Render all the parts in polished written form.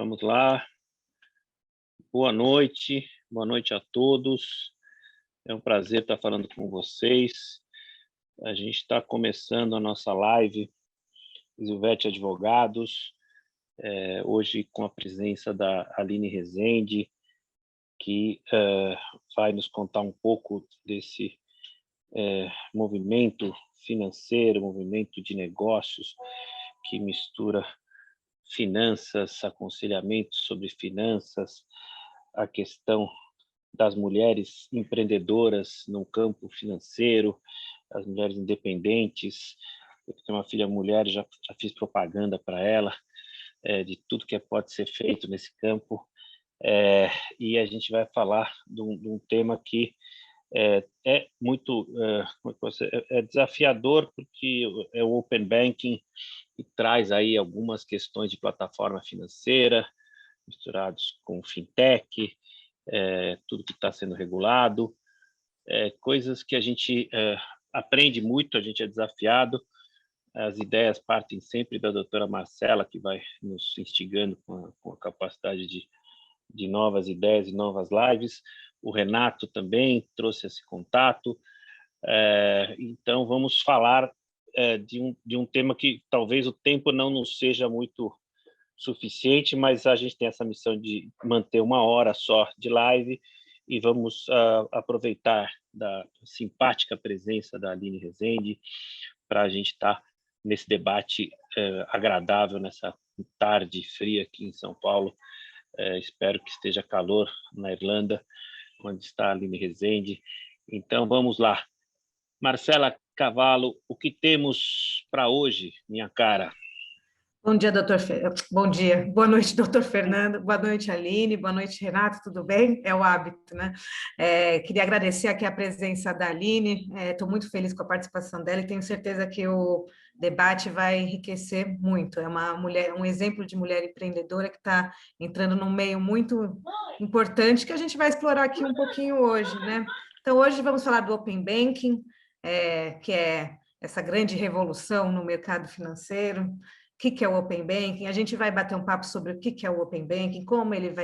Vamos lá. Boa noite a todos. É um prazer estar falando com vocês. A gente está começando a nossa live Silvete Advogados, hoje com a presença da Aline Rezende, que vai nos contar um pouco desse movimento financeiro, movimento de negócios que mistura finanças, aconselhamento sobre finanças, a questão das mulheres empreendedoras no campo financeiro, as mulheres independentes. Eu tenho uma filha mulher, já fiz propaganda para ela, de tudo que pode ser feito nesse campo. E a gente vai falar de um tema que é muito desafiador, porque é o Open Banking, e traz aí algumas questões de plataforma financeira, misturados com fintech, tudo que está sendo regulado, coisas que a gente aprende muito, a gente é desafiado. As ideias partem sempre da doutora Marcela, que vai nos instigando com a capacidade de novas ideias e novas lives. O Renato também trouxe esse contato. Então, vamos falar de um tema que talvez o tempo não nos seja muito suficiente, mas a gente tem essa missão de manter 1 hora só de live, e vamos aproveitar da simpática presença da Aline Rezende para a gente estar nesse debate agradável, nessa tarde fria aqui em São Paulo. Espero que esteja calor na Irlanda, onde está a Aline Rezende. Então, vamos lá. Marcela Cavallo, o que temos para hoje, minha cara? Bom dia, doutor. Bom dia. Boa noite, doutor Fernando. Boa noite, Aline. Boa noite, Renato. Tudo bem? É o hábito, né? Queria agradecer aqui a presença da Aline. Estou muito feliz com a participação dela e tenho certeza que o debate vai enriquecer muito. É uma mulher, um exemplo de mulher empreendedora que está entrando num meio muito importante que a gente vai explorar aqui um pouquinho hoje, né? Então, hoje vamos falar do Open Banking, que é essa grande revolução no mercado financeiro. O que é o Open Banking? A gente vai bater um papo sobre o que é o Open Banking, como ele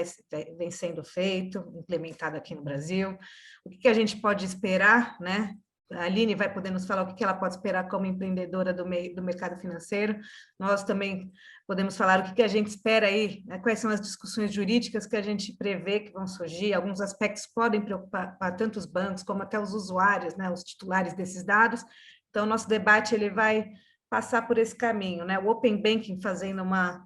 vem sendo feito, implementado aqui no Brasil, o que a gente pode esperar, né? A Aline vai poder nos falar o que ela pode esperar como empreendedora do mercado financeiro. Nós também podemos falar o que a gente espera aí, né? Quais são as discussões jurídicas que a gente prevê que vão surgir. Alguns aspectos podem preocupar tanto os bancos como até os usuários, né? Os titulares desses dados. Então, nosso debate ele vai passar por esse caminho, né? O Open Banking, fazendo uma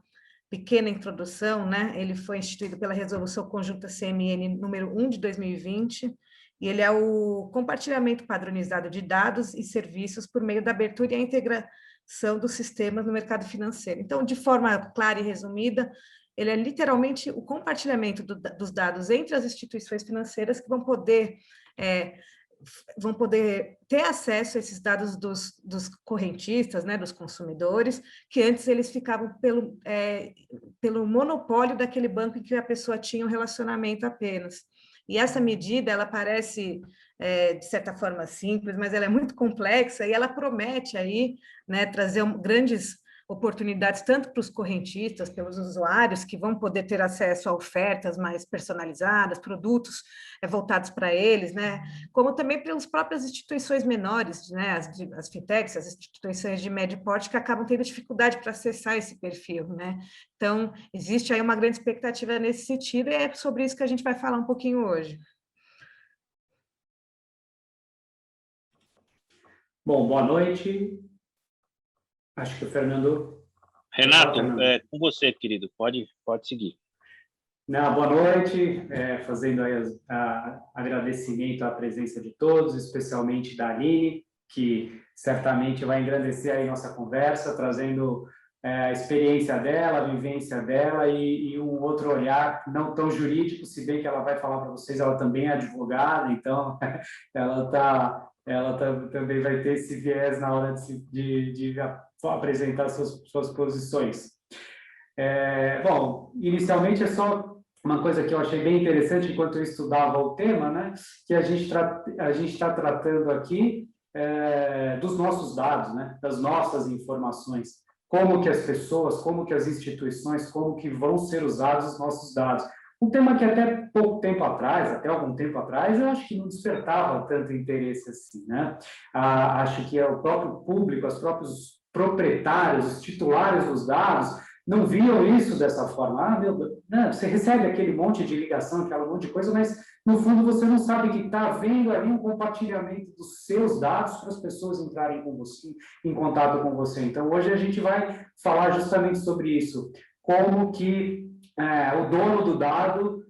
pequena introdução, né? Ele foi instituído pela Resolução Conjunta CMN número 1 de 2020, e ele é o compartilhamento padronizado de dados e serviços por meio da abertura e a integração dos sistemas no mercado financeiro. Então, de forma clara e resumida, ele é literalmente o compartilhamento dos dados entre as instituições financeiras que vão poder ter acesso a esses dados dos correntistas, né, dos consumidores, que antes eles ficavam pelo monopólio daquele banco em que a pessoa tinha um relacionamento apenas. E essa medida, ela parece, de certa forma, simples, mas ela é muito complexa e ela promete aí, né, trazer grandes oportunidades tanto para os correntistas, pelos usuários, que vão poder ter acesso a ofertas mais personalizadas, produtos voltados para eles, né? Como também pelas próprias instituições menores, né? As fintechs, as instituições de médio porte, que acabam tendo dificuldade para acessar esse perfil, né? Então, existe aí uma grande expectativa nesse sentido, e é sobre isso que a gente vai falar um pouquinho hoje. Bom, boa noite. Acho que o Fernando... Renato, com você, querido. Pode seguir. Boa noite. Fazendo aí agradecimento à presença de todos, especialmente da Aline, que certamente vai engrandecer aí nossa conversa, trazendo a experiência dela, a vivência dela e um outro olhar não tão jurídico, se bem que ela vai falar para vocês, ela também é advogada, então ela também vai ter esse viés na hora de apresentar suas posições. Bom, inicialmente é só uma coisa que eu achei bem interessante enquanto eu estudava o tema, né, que a gente está tratando aqui dos nossos dados, né, das nossas informações. como que as pessoas, como que as instituições, como que vão ser usados os nossos dados. Um tema que até pouco tempo atrás, até algum tempo atrás, eu acho que não despertava tanto interesse assim, né? Acho que o próprio público, os próprios proprietários, os titulares dos dados, não viam isso dessa forma. Meu Deus, né? Você recebe aquele monte de ligação, aquela monte de coisa, mas no fundo você não sabe que está havendo ali um compartilhamento dos seus dados para as pessoas entrarem com você, em contato com você. Então, hoje a gente vai falar justamente sobre isso. Como que o dono do dado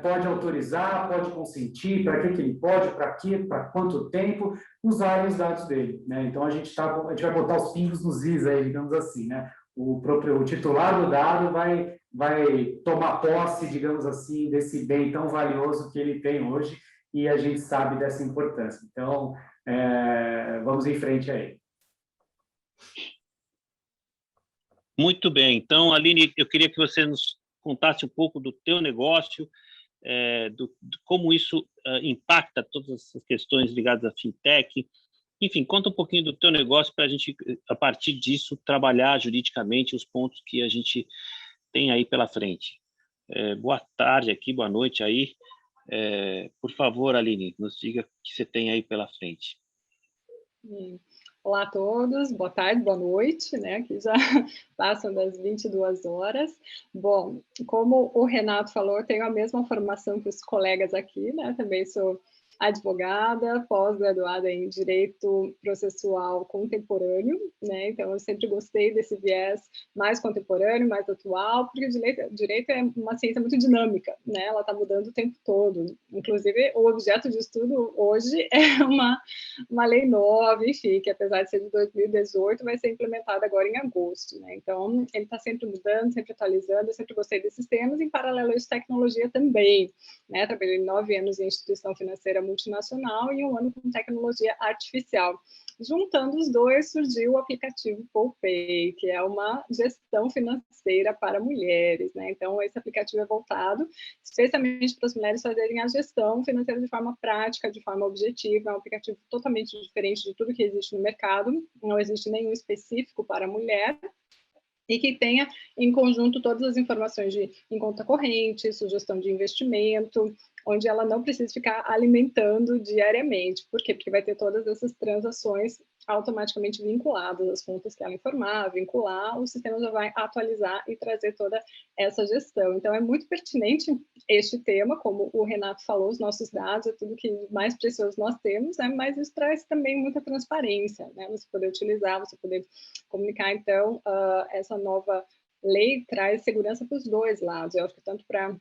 pode autorizar, pode consentir, para que ele pode, para quê, para quanto tempo, usar os dados dele, né? Então, a gente vai botar os pingos nos is aí, digamos assim, né? O titular do dado vai tomar posse, digamos assim, desse bem tão valioso que ele tem hoje, e a gente sabe dessa importância. Então, vamos em frente aí. Muito bem. Então, Aline, eu queria que você nos contasse um pouco do teu negócio, de como isso impacta todas essas questões ligadas à fintech. Enfim, conta um pouquinho do teu negócio para a gente, a partir disso, trabalhar juridicamente os pontos que a gente tem aí pela frente. Boa tarde aqui, boa noite aí. Por favor, Aline, nos diga o que você tem aí pela frente. Olá a todos, boa tarde, boa noite, né? Aqui já passam das 22 horas. Bom, como o Renato falou, eu tenho a mesma formação que os colegas aqui, né? Também sou advogada, pós-graduada em Direito Processual Contemporâneo, né? Então, eu sempre gostei desse viés mais contemporâneo, mais atual, porque o direito é uma ciência muito dinâmica, né? Ela está mudando o tempo todo. Inclusive, o objeto de estudo hoje é uma lei nova, enfim, que apesar de ser de 2018, vai ser implementada agora em agosto, né? Então, ele está sempre mudando, sempre atualizando, eu sempre gostei desses temas, em paralelo a isso, tecnologia também, né? Trabalhei 9 anos em instituição financeira multinacional e 1 ano com tecnologia artificial. Juntando os dois, surgiu o aplicativo Poupei, que é uma gestão financeira para mulheres, né? Então, esse aplicativo é voltado especialmente para as mulheres fazerem a gestão financeira de forma prática, de forma objetiva. É um aplicativo totalmente diferente de tudo que existe no mercado, não existe nenhum específico para a mulher, e que tenha em conjunto todas as informações em conta corrente, sugestão de investimento, onde ela não precisa ficar alimentando diariamente. Por quê? Porque vai ter todas essas transações automaticamente vinculadas às contas que ela informar, vincular, o sistema já vai atualizar e trazer toda essa gestão. Então, é muito pertinente este tema, como o Renato falou, os nossos dados, é tudo que mais precioso nós temos, né? Mas isso traz também muita transparência, né? Você poder utilizar, você poder comunicar. Então, essa nova lei traz segurança para os dois lados, eu acho que tanto para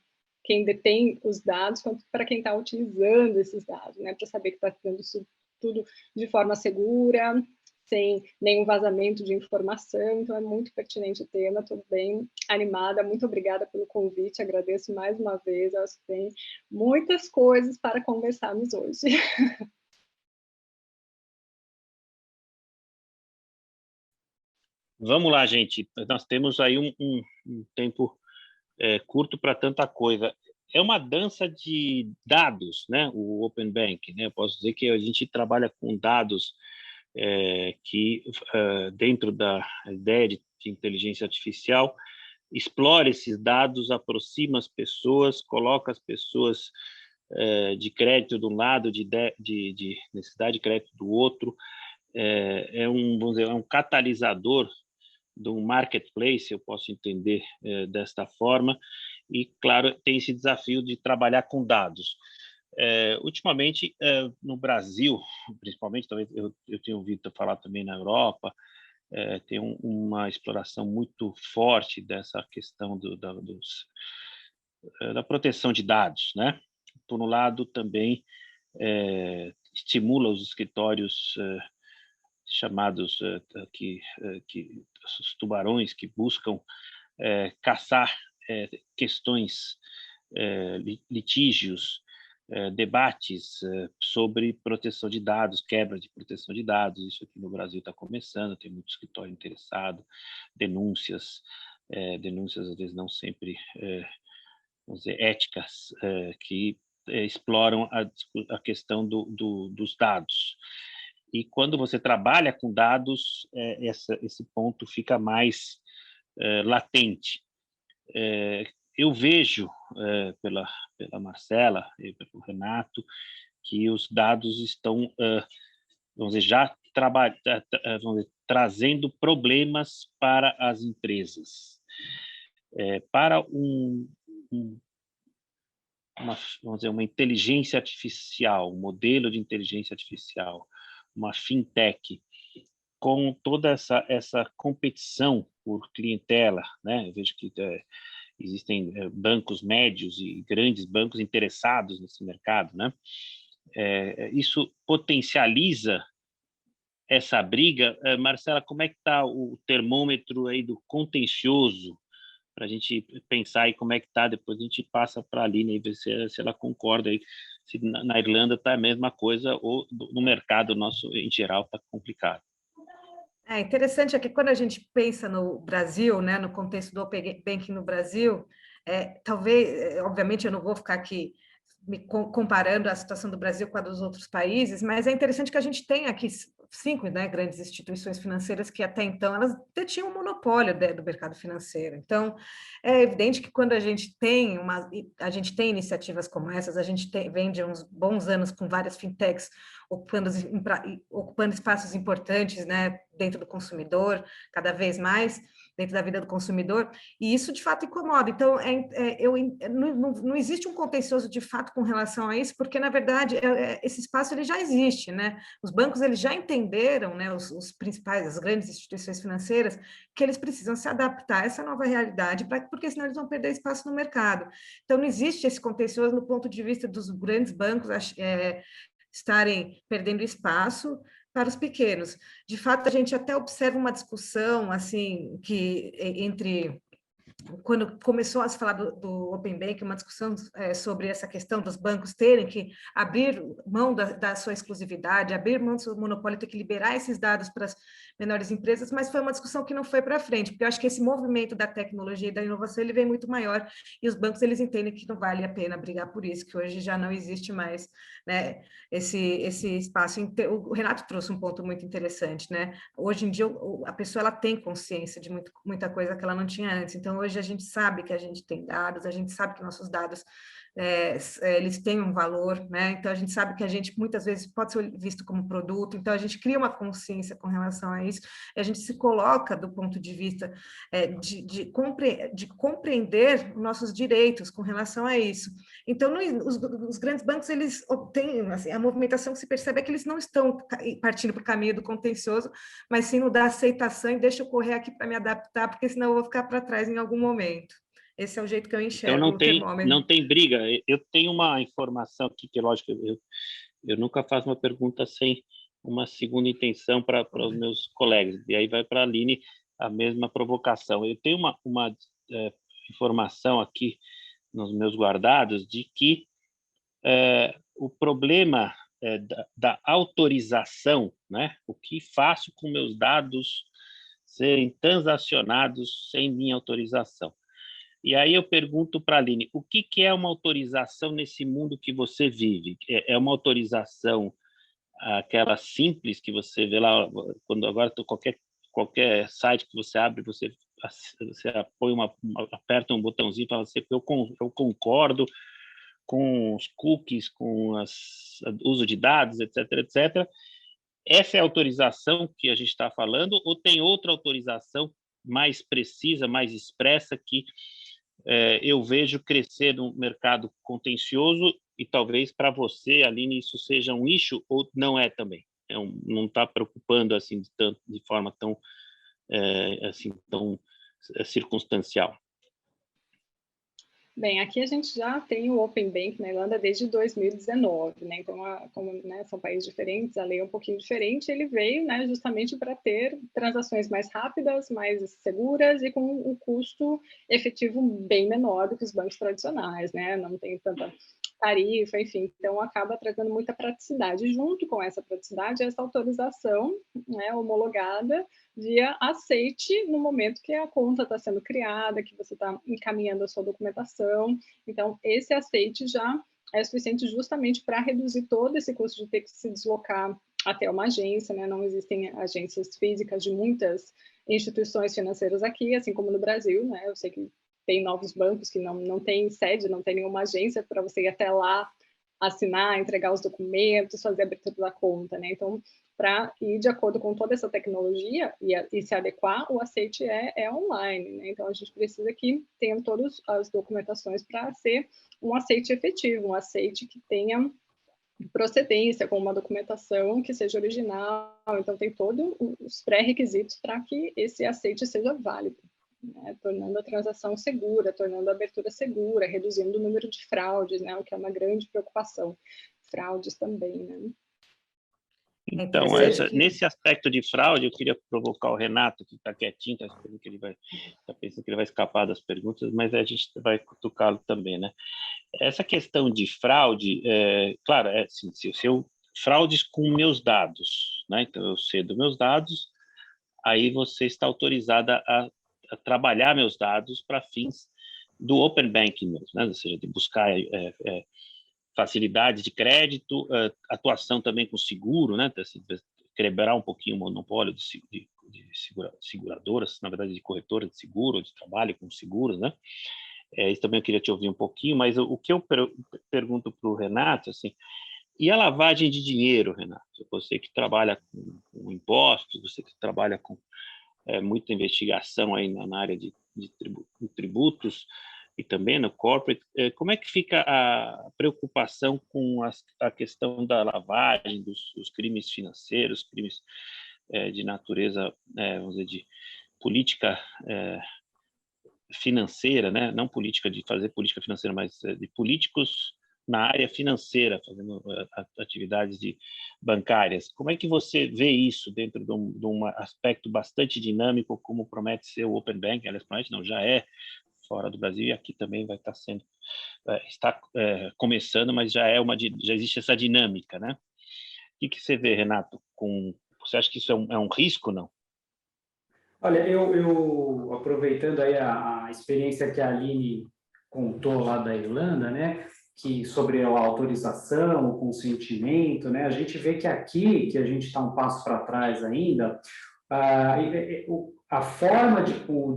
quem detém os dados, quanto para quem está utilizando esses dados, né? Para saber que está tendo isso tudo de forma segura, sem nenhum vazamento de informação. Então, é muito pertinente o tema, estou bem animada, muito obrigada pelo convite, agradeço mais uma vez, eu acho que tem muitas coisas para conversarmos hoje. Vamos lá, gente. Nós temos aí um tempo curto para tanta coisa. É uma dança de dados, né? O Open Bank, né? Eu posso dizer que a gente trabalha com dados que, dentro da ideia de inteligência artificial, explora esses dados, aproxima as pessoas, coloca as pessoas de crédito de um lado, de necessidade de crédito do outro. Vamos dizer, é um catalisador de um marketplace, eu posso entender desta forma, e, claro, tem esse desafio de trabalhar com dados. Ultimamente, no Brasil, principalmente, talvez eu tenho ouvido falar também na Europa, tem uma exploração muito forte dessa questão da proteção de dados, né? Por um lado, também estimula os escritórios chamados os tubarões que buscam caçar questões, litígios, debates sobre proteção de dados, quebra de proteção de dados. Isso aqui no Brasil está começando, tem muito escritório interessado, denúncias às vezes não sempre, vamos dizer, éticas, que exploram a questão dos dados. E quando você trabalha com dados, esse ponto fica mais latente. Eu vejo, pela Marcela e pelo Renato, que os dados estão, vamos dizer, trazendo problemas para as empresas. Para vamos dizer, uma inteligência artificial, um modelo de inteligência artificial, uma fintech, com toda essa competição por clientela, né? Eu vejo que existem bancos médios e grandes bancos interessados nesse mercado, né? Isso potencializa essa briga. Marcela, como é que está o termômetro aí do contencioso, para a gente pensar aí como é que está, depois a gente passa para a Aline e ver se ela concorda aí, se na Irlanda está a mesma coisa ou no mercado nosso em geral está complicado. Interessante é que quando a gente pensa no Brasil, né, no contexto do Open Banking no Brasil, talvez, obviamente eu não vou ficar aqui me comparando a situação do Brasil com a dos outros países, mas é interessante que a gente tem aqui 5, né, grandes instituições financeiras que até então elas detinham um monopólio do mercado financeiro. Então, é evidente que quando a gente tem iniciativas como essas, a gente vem de uns bons anos com várias fintechs ocupando espaços importantes, né, dentro do consumidor, cada vez mais dentro da vida do consumidor, e isso de fato incomoda. Então, não existe um contencioso de fato com relação a isso, porque na verdade esse espaço ele já existe, né? Os bancos eles já entenderam, né, os principais, as grandes instituições financeiras, que eles precisam se adaptar a essa nova realidade, porque senão eles vão perder espaço no mercado. Então, não existe esse contencioso no ponto de vista dos grandes bancos estarem perdendo espaço para os pequenos. De fato, a gente até observa uma discussão assim que entre quando começou a se falar do Open Banking, uma discussão sobre essa questão dos bancos terem que abrir mão da sua exclusividade, abrir mão do seu monopólio, ter que liberar esses dados para as menores empresas, mas foi uma discussão que não foi para frente, porque eu acho que esse movimento da tecnologia e da inovação ele vem muito maior, e os bancos eles entendem que não vale a pena brigar por isso, que hoje já não existe mais, né, esse espaço. O Renato trouxe um ponto muito interessante, né? Hoje em dia a pessoa ela tem consciência de muita coisa que ela não tinha antes, então hoje a gente sabe que a gente tem dados, a gente sabe que nossos dados eles têm um valor, né? Então a gente sabe que a gente muitas vezes pode ser visto como produto, então a gente cria uma consciência com relação a isso, e a gente se coloca do ponto de vista de compreender nossos direitos com relação a isso. Então os grandes bancos eles têm assim, a movimentação que se percebe é que eles não estão partindo para o caminho do contencioso, mas sim no da aceitação e deixa eu correr aqui para me adaptar, porque senão eu vou ficar para trás em algum momento. Esse é o jeito que eu enxergo então, termômetro. Não tem briga. Eu tenho uma informação aqui que, lógico, eu nunca faço uma pergunta sem uma segunda intenção para os meus colegas. E aí vai para a Aline a mesma provocação. Eu tenho uma informação aqui nos meus guardados de que o problema da autorização, né? O que faço com meus dados serem transacionados sem minha autorização. E aí eu pergunto para a Aline, o que é uma autorização nesse mundo que você vive? É uma autorização aquela simples que você vê lá, quando agora qualquer site que você abre, você aperta um botãozinho e fala assim, eu concordo com os cookies, com o uso de dados, etc., etc. Essa é a autorização que a gente está falando, ou tem outra autorização mais precisa, mais expressa, que eu vejo crescer no mercado contencioso, e talvez para você, Aline, isso seja um issue, ou não é também? Não está preocupando assim de forma tão circunstancial? Bem, aqui a gente já tem o Open Banking na Irlanda desde 2019, né? Então, como né, são países diferentes, a lei é um pouquinho diferente, ele veio, né, justamente para ter transações mais rápidas, mais seguras e com um custo efetivo bem menor do que os bancos tradicionais, né? Não tem tanta tarifa, enfim, então acaba trazendo muita praticidade. Junto com essa praticidade, essa autorização, né, homologada via aceite no momento que a conta está sendo criada, que você está encaminhando a sua documentação. Então, esse aceite já é suficiente justamente para reduzir todo esse custo de ter que se deslocar até uma agência, né? Não existem agências físicas de muitas instituições financeiras aqui, assim como no Brasil, né? Eu sei que tem novos bancos que não tem sede, não tem nenhuma agência para você ir até lá, assinar, entregar os documentos, fazer a abertura da conta, né? Então, para ir de acordo com toda essa tecnologia e se adequar, o aceite é online, né? Então, a gente precisa que tenham todas as documentações para ser um aceite efetivo, um aceite que tenha procedência, com uma documentação que seja original. Então, tem todos os pré-requisitos para que esse aceite seja válido, né? Tornando a transação segura, tornando a abertura segura, reduzindo o número de fraudes, né? O que é uma grande preocupação. Fraudes também, né? Então, nesse aspecto de fraude, eu queria provocar o Renato, que está quietinho, está pensando que ele vai escapar das perguntas, mas a gente vai cutucá-lo também, né? Essa questão de fraude, claro, assim, se eu fraudes com meus dados, né? Então, eu cedo meus dados, aí você está autorizada a trabalhar meus dados para fins do Open Banking mesmo, né? Ou seja, de buscar facilidade de crédito, atuação também com seguro, né? Assim, quebrar um pouquinho o monopólio de seguradoras, na verdade, de corretoras de seguro, de trabalho com seguros, né? Isso também eu queria te ouvir um pouquinho, mas o que eu pergunto para o Renato, assim, e a lavagem de dinheiro, Renato? Você que trabalha com impostos, você que trabalha com muita investigação aí na área de tributos, e também no corporate, como é que fica a preocupação com a questão da lavagem, dos crimes financeiros, crimes de natureza, vamos dizer, de política financeira, né? Não política de fazer política financeira, mas de políticos na área financeira, fazendo atividades bancárias. Como é que você vê isso dentro de um aspecto bastante dinâmico, como promete ser o Open Banking? Aliás, promete não, já é fora do Brasil, e aqui também vai estar sendo, está começando, mas já existe essa dinâmica, né? O que você vê, Renato? Você acha que isso é um risco, não? Olha, eu aproveitando aí a experiência que a Aline contou lá da Irlanda, né, que sobre a autorização, o consentimento, né, a gente vê que aqui, que a gente está um passo para trás ainda, a forma com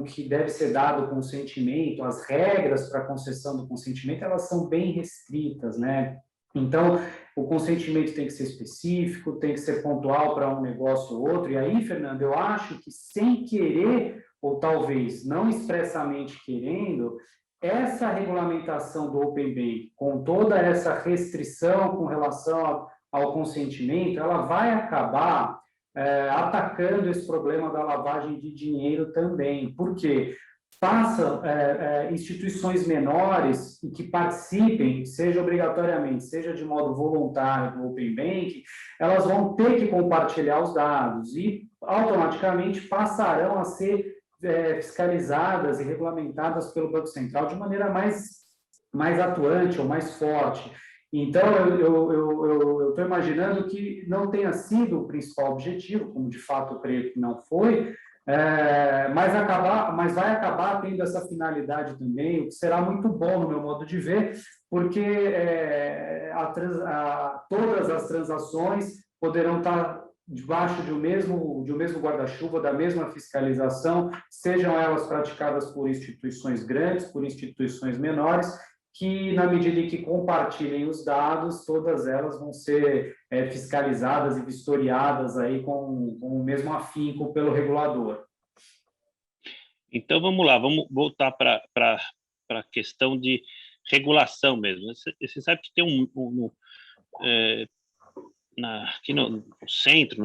que deve ser dado o consentimento, as regras para a concessão do consentimento, elas são bem restritas, né? Então, o consentimento tem que ser específico, tem que ser pontual para um negócio ou outro. E aí, Fernando, eu acho que sem querer, ou talvez não expressamente querendo, essa regulamentação do Open Banking, com toda essa restrição com relação ao consentimento, ela vai acabar atacando esse problema da lavagem de dinheiro também. Por quê? Instituições menores e que participem, seja obrigatoriamente, seja de modo voluntário do Open Banking, elas vão ter que compartilhar os dados e automaticamente passarão a ser fiscalizadas e regulamentadas pelo Banco Central de maneira mais atuante ou mais forte. Então, eu estou imaginando que não tenha sido o principal objetivo, como de fato eu creio que não foi, mas vai acabar tendo essa finalidade também, o que será muito bom no meu modo de ver, porque todas as transações poderão estar debaixo de um mesmo guarda-chuva, da mesma fiscalização, sejam elas praticadas por instituições grandes, por instituições menores, que, na medida em que compartilhem os dados, todas elas vão ser fiscalizadas e vistoriadas aí com o mesmo afinco pelo regulador. Então, vamos lá, vamos voltar para a questão de regulação mesmo. Você sabe que tem aqui no centro,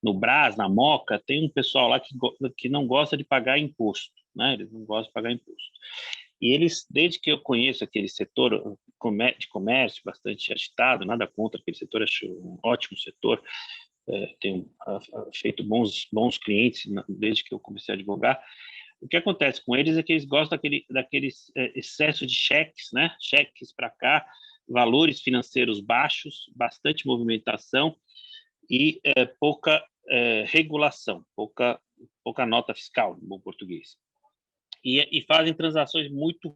no Brás, na Moca, tem um pessoal lá que não gosta de pagar imposto, né? Eles não gostam de pagar imposto. E eles, desde que eu conheço aquele setor de comércio bastante agitado, nada contra aquele setor, acho um ótimo setor, tenho feito bons clientes desde que eu comecei a advogar. O que acontece com eles é que eles gostam daquele excesso de cheques, né? Cheques para cá, valores financeiros baixos, bastante movimentação e pouca regulação, pouca nota fiscal, no bom português. E fazem transações muito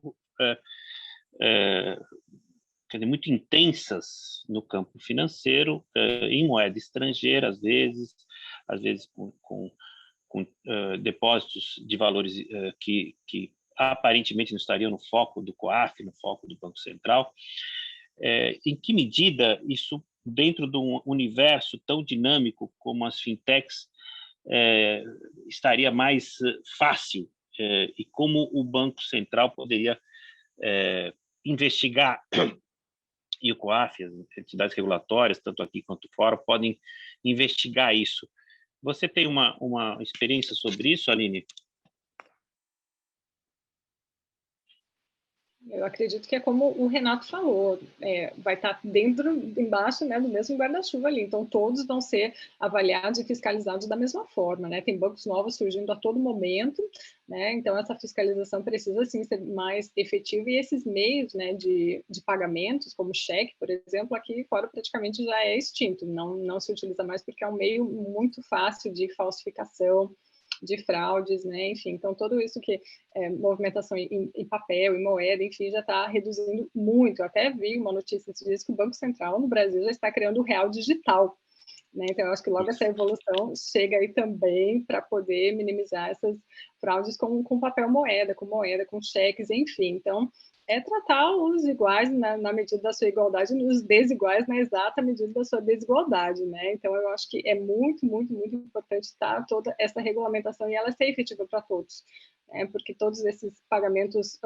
quer dizer, muito intensas no campo financeiro, em moeda estrangeira, às vezes com depósitos de valores que aparentemente não estariam no foco do COAF, no foco do Banco Central. Em que medida isso, dentro de um universo tão dinâmico como as fintechs, estaria mais fácil, e como o Banco Central poderia investigar, e o COAF, as entidades regulatórias, tanto aqui quanto fora, podem investigar isso. Você tem uma experiência sobre isso, Aline? Eu acredito que é como o Renato falou, vai estar embaixo, né, do mesmo guarda-chuva ali, então todos vão ser avaliados e fiscalizados da mesma forma, né? Tem bancos novos surgindo a todo momento, né? Então essa fiscalização precisa sim ser mais efetiva, e esses meios, né, de pagamentos, como cheque, por exemplo, aqui fora praticamente já é extinto, não se utiliza mais porque é um meio muito fácil de falsificação, de fraudes, né? Enfim, então tudo isso que movimentação em papel, em moeda, enfim, já está reduzindo muito. Eu até vi uma notícia que diz que o Banco Central no Brasil já está criando o real digital, né? Então eu acho que logo essa evolução chega aí também para poder minimizar essas fraudes com papel moeda, com cheques, enfim. Então tratar os iguais na medida da sua igualdade, e os desiguais na exata medida da sua desigualdade, né? Então, eu acho que é muito, muito, muito importante estar toda essa regulamentação e ela ser efetiva para todos, né? Porque todos esses pagamentos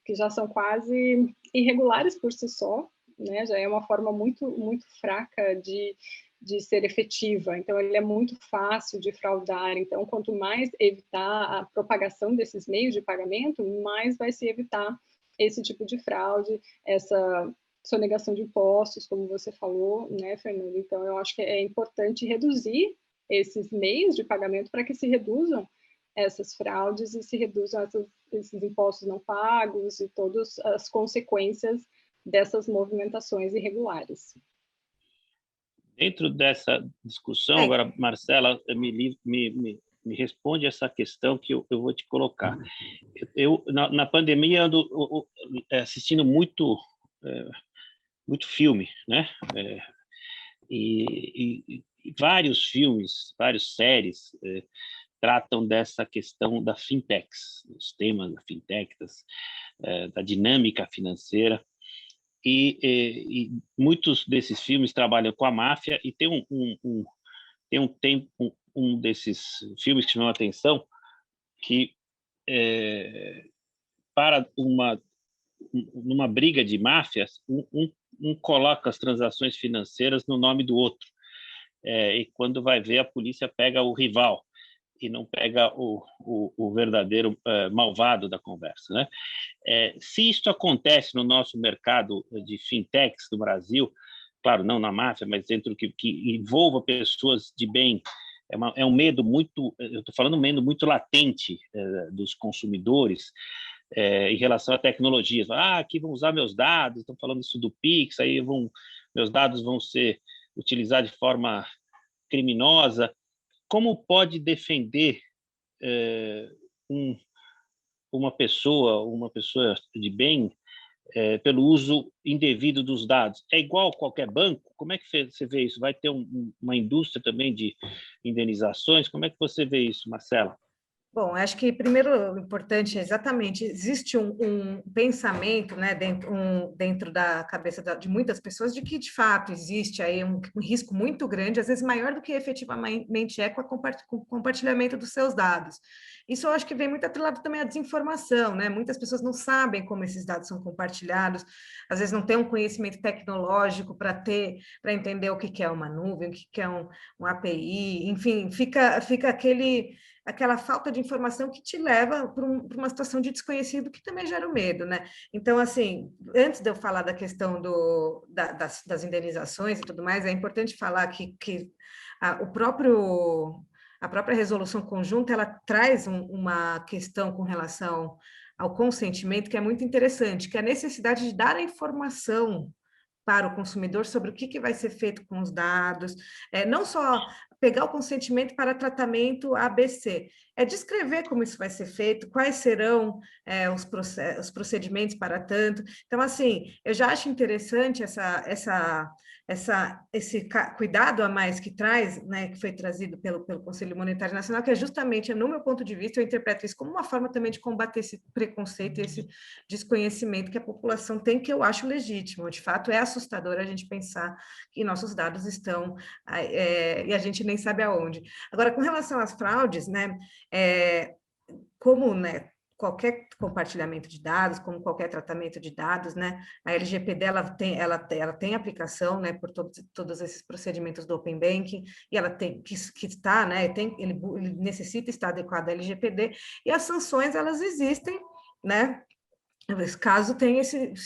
que já são quase irregulares por si só, né? Já é uma forma muito, muito fraca de ser efetiva, então ele é muito fácil de fraudar, então quanto mais evitar a propagação desses meios de pagamento, mais vai se evitar esse tipo de fraude, essa sonegação de impostos, como você falou, né, Fernando? Então, eu acho que é importante reduzir esses meios de pagamento para que se reduzam essas fraudes e se reduzam esses impostos não pagos e todas as consequências dessas movimentações irregulares. Dentro dessa discussão, agora, Marcela, me responde essa questão que eu vou te colocar. Eu na pandemia, ando assistindo muito filme, né? E vários filmes, várias séries tratam dessa questão da fintechs, os temas da fintech, da dinâmica financeira. E muitos desses filmes trabalham com a máfia, e tem um desses filmes que chamou a atenção, que para numa briga de máfias, um coloca as transações financeiras no nome do outro, e quando vai ver, a polícia pega o rival e não pega o verdadeiro malvado da conversa, né? Se isso acontece no nosso mercado de fintechs do Brasil, claro, não na máfia, mas dentro que envolva pessoas de bem, é um medo muito, eu estou falando um medo muito latente dos consumidores em relação à tecnologia. Aqui vão usar meus dados, estão falando isso do Pix, aí meus dados vão ser utilizados de forma criminosa. Como pode defender uma pessoa de bem pelo uso indevido dos dados? É igual a qualquer banco? Como é que você vê isso? Vai ter uma indústria também de indenizações? Como é que você vê isso, Marcela? Bom, acho que primeiro o importante é exatamente, existe um pensamento, né, dentro da cabeça de muitas pessoas de que, de fato, existe aí um risco muito grande, às vezes maior do que efetivamente com o compartilhamento dos seus dados. Isso eu acho que vem muito atrelado também à desinformação, né? Muitas pessoas não sabem como esses dados são compartilhados, às vezes não têm um conhecimento tecnológico para entender o que é uma nuvem, o que é um API, enfim, fica aquela falta de informação que te leva para uma situação de desconhecido que também gera o medo, né? Então, assim, antes de eu falar da questão das indenizações e tudo mais, é importante falar que a própria resolução conjunta, ela traz uma questão com relação ao consentimento que é muito interessante, que é a necessidade de dar a informação para o consumidor sobre o que vai ser feito com os dados, não só pegar o consentimento para tratamento ABC. É descrever como isso vai ser feito, quais serão os procedimentos para tanto. Então, assim, eu já acho interessante esse cuidado a mais que traz, né, que foi trazido pelo Conselho Monetário Nacional, que é justamente, no meu ponto de vista, eu interpreto isso como uma forma também de combater esse preconceito, esse desconhecimento que a população tem, que eu acho legítimo. De fato, é assustador a gente pensar que nossos dados estão e a gente nem sabe aonde. Agora, com relação às fraudes, né, como, né, qualquer compartilhamento de dados, como qualquer tratamento de dados, né, a LGPD ela tem aplicação, né, por todos esses procedimentos do Open Banking, e ela tem que está, né, ele necessita estar adequado à LGPD, e as sanções elas existem, né, caso tenha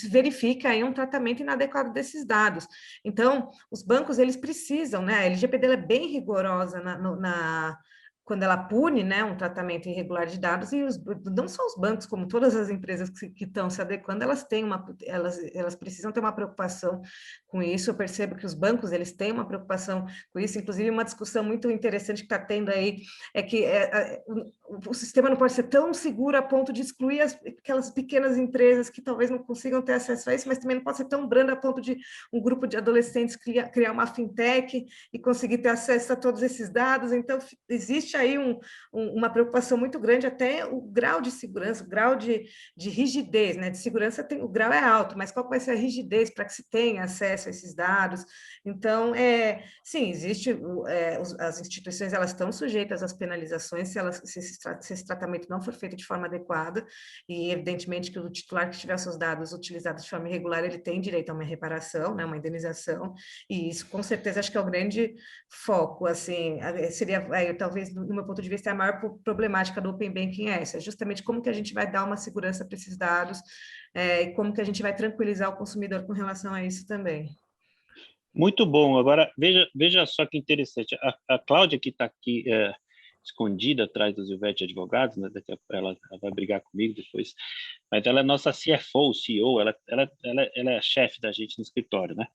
verifique aí um tratamento inadequado desses dados. Então, os bancos, eles precisam, né, a LGPD ela é bem rigorosa quando ela pune, né, um tratamento irregular de dados, e não só os bancos, como todas as empresas que estão se adequando, elas precisam ter uma preocupação com isso. Eu percebo que os bancos, eles têm uma preocupação com isso, inclusive uma discussão muito interessante que está tendo aí, é que o sistema não pode ser tão seguro a ponto de excluir aquelas pequenas empresas que talvez não consigam ter acesso a isso, mas também não pode ser tão brando a ponto de um grupo de adolescentes criar uma fintech e conseguir ter acesso a todos esses dados. Então, existe aí uma preocupação muito grande, até o grau de segurança, o grau de rigidez, né? De segurança, o grau é alto, mas qual vai ser a rigidez para que se tenha acesso a esses dados? Então, sim, as instituições elas estão sujeitas às penalizações se esse tratamento não for feito de forma adequada, e evidentemente que o titular que tiver seus dados utilizados de forma irregular, ele tem direito a uma reparação, né? Uma indenização, e isso com certeza acho que é o grande foco, assim, seria talvez no meu ponto de vista a maior problemática do Open Banking é essa, justamente como que a gente vai dar uma segurança para esses dados, e como que a gente vai tranquilizar o consumidor com relação a isso também. Muito bom. Agora, veja só que interessante. A Cláudia, que está aqui escondida atrás do Zilvete Advogados, né? Daqui a pouco ela vai brigar comigo depois, mas ela é nossa CFO, CEO, ela é a chefe da gente no escritório, né?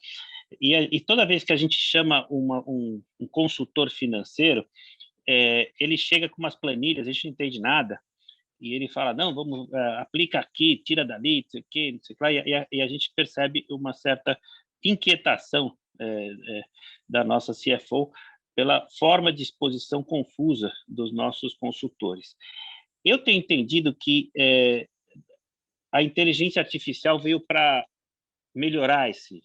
E toda vez que a gente chama um consultor financeiro, ele chega com umas planilhas, a gente não entende nada, e ele fala, não, vamos, aplica aqui, tira dali, não sei o quê, não sei o que lá, e a gente percebe uma certa inquietação da nossa CFO pela forma de exposição confusa dos nossos consultores. Eu tenho entendido que a inteligência artificial veio para melhorar esse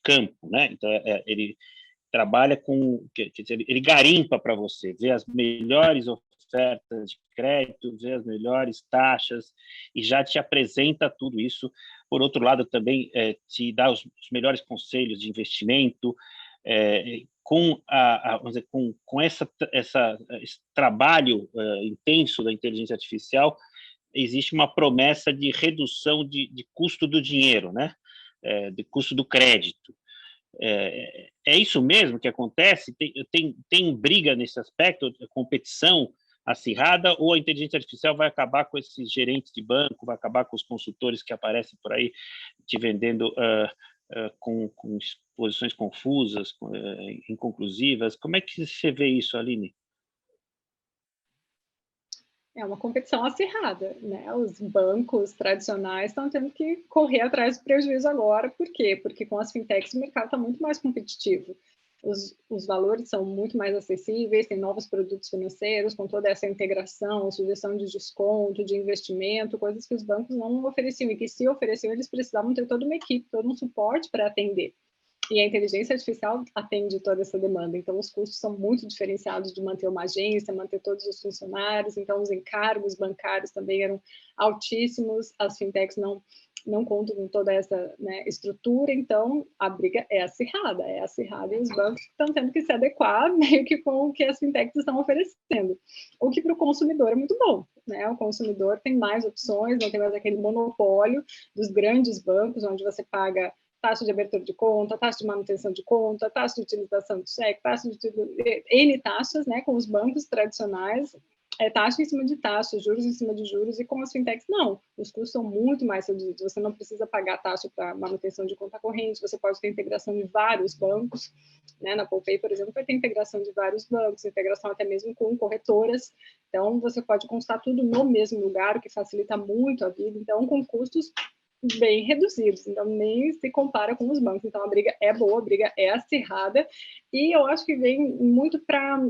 campo, né? Então, ele trabalha quer dizer, ele garimpa para você, vê as melhores ofertas de crédito, vê as melhores taxas e já te apresenta tudo isso. Por outro lado, também te dá os melhores conselhos de investimento, vamos dizer, com esse trabalho intenso da inteligência artificial, existe uma promessa de redução de custo do dinheiro, né? De custo do crédito. É isso mesmo que acontece? Tem briga nesse aspecto, competição acirrada, ou a inteligência artificial vai acabar com esses gerentes de banco, vai acabar com os consultores que aparecem por aí te vendendo com exposições confusas, inconclusivas? Como é que você vê isso, Aline? É uma competição acirrada, né? Os bancos tradicionais estão tendo que correr atrás do prejuízo agora. Por quê? Porque com as fintechs o mercado está muito mais competitivo. Os valores são muito mais acessíveis, tem novos produtos financeiros com toda essa integração, sugestão de desconto, de investimento, coisas que os bancos não ofereciam, e que se ofereciam, eles precisavam ter toda uma equipe, todo um suporte para atender. E a inteligência artificial atende toda essa demanda. Então, os custos são muito diferenciados de manter uma agência, manter todos os funcionários. Então, os encargos bancários também eram altíssimos. As fintechs não contam com toda essa, né, estrutura. Então, a briga é acirrada. E os bancos estão tendo que se adequar meio que com o que as fintechs estão oferecendo. O que para o consumidor é muito bom, né? O consumidor tem mais opções, não tem mais aquele monopólio dos grandes bancos, onde você paga taxa de abertura de conta, taxa de manutenção de conta, taxa de utilização do cheque, taxa de N taxas, né, com os bancos tradicionais. é taxa em cima de taxa, juros em cima de juros, e com as fintechs, não. Os custos são muito mais reduzidos. Você não precisa pagar taxa para manutenção de conta corrente, você pode ter integração de vários bancos, né? Na PolePay, por exemplo, vai ter integração de vários bancos, integração até mesmo com corretoras. Então, você pode constar tudo no mesmo lugar, o que facilita muito a vida. Então, com custos bem reduzidos, então nem se compara com os bancos. Então, a briga é boa, a briga é acirrada, e eu acho que vem muito para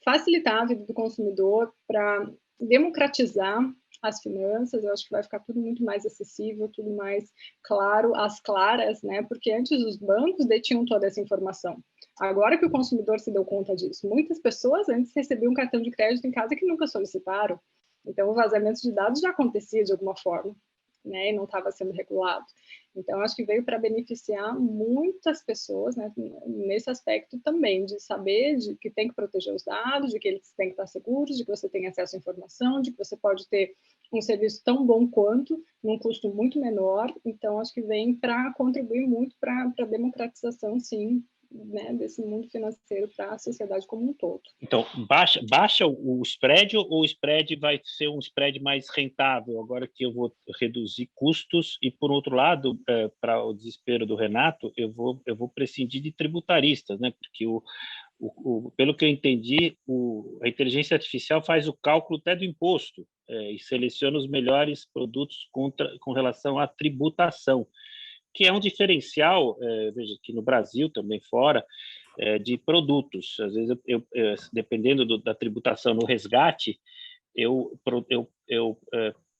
facilitar a vida do consumidor, para democratizar as finanças. Eu acho que vai ficar tudo muito mais acessível, tudo mais claro, às claras, né? Porque antes os bancos detinham toda essa informação. Agora que o consumidor se deu conta disso, muitas pessoas antes recebiam um cartão de crédito em casa que nunca solicitaram. Então, o vazamento de dados já acontecia de alguma forma, né? E não estava sendo regulado. Então, acho que veio para beneficiar muitas pessoas, né, nesse aspecto também, de saber de que tem que proteger os dados, de que eles têm que estar seguros, de que você tem acesso à informação, de que você pode ter um serviço tão bom quanto, num custo muito menor. Então, acho que vem para contribuir muito para a democratização, sim, né, desse mundo financeiro para a sociedade como um todo. Então, baixa o spread, ou o spread vai ser um spread mais rentável, agora que eu vou reduzir custos, e, por outro lado, para o desespero do Renato, eu vou prescindir de tributaristas, né? Porque, pelo que eu entendi, a inteligência artificial faz o cálculo até do imposto, e seleciona os melhores produtos com relação à tributação, que é um diferencial, veja, aqui no Brasil, também fora, de produtos. Às vezes, dependendo da tributação no resgate, eu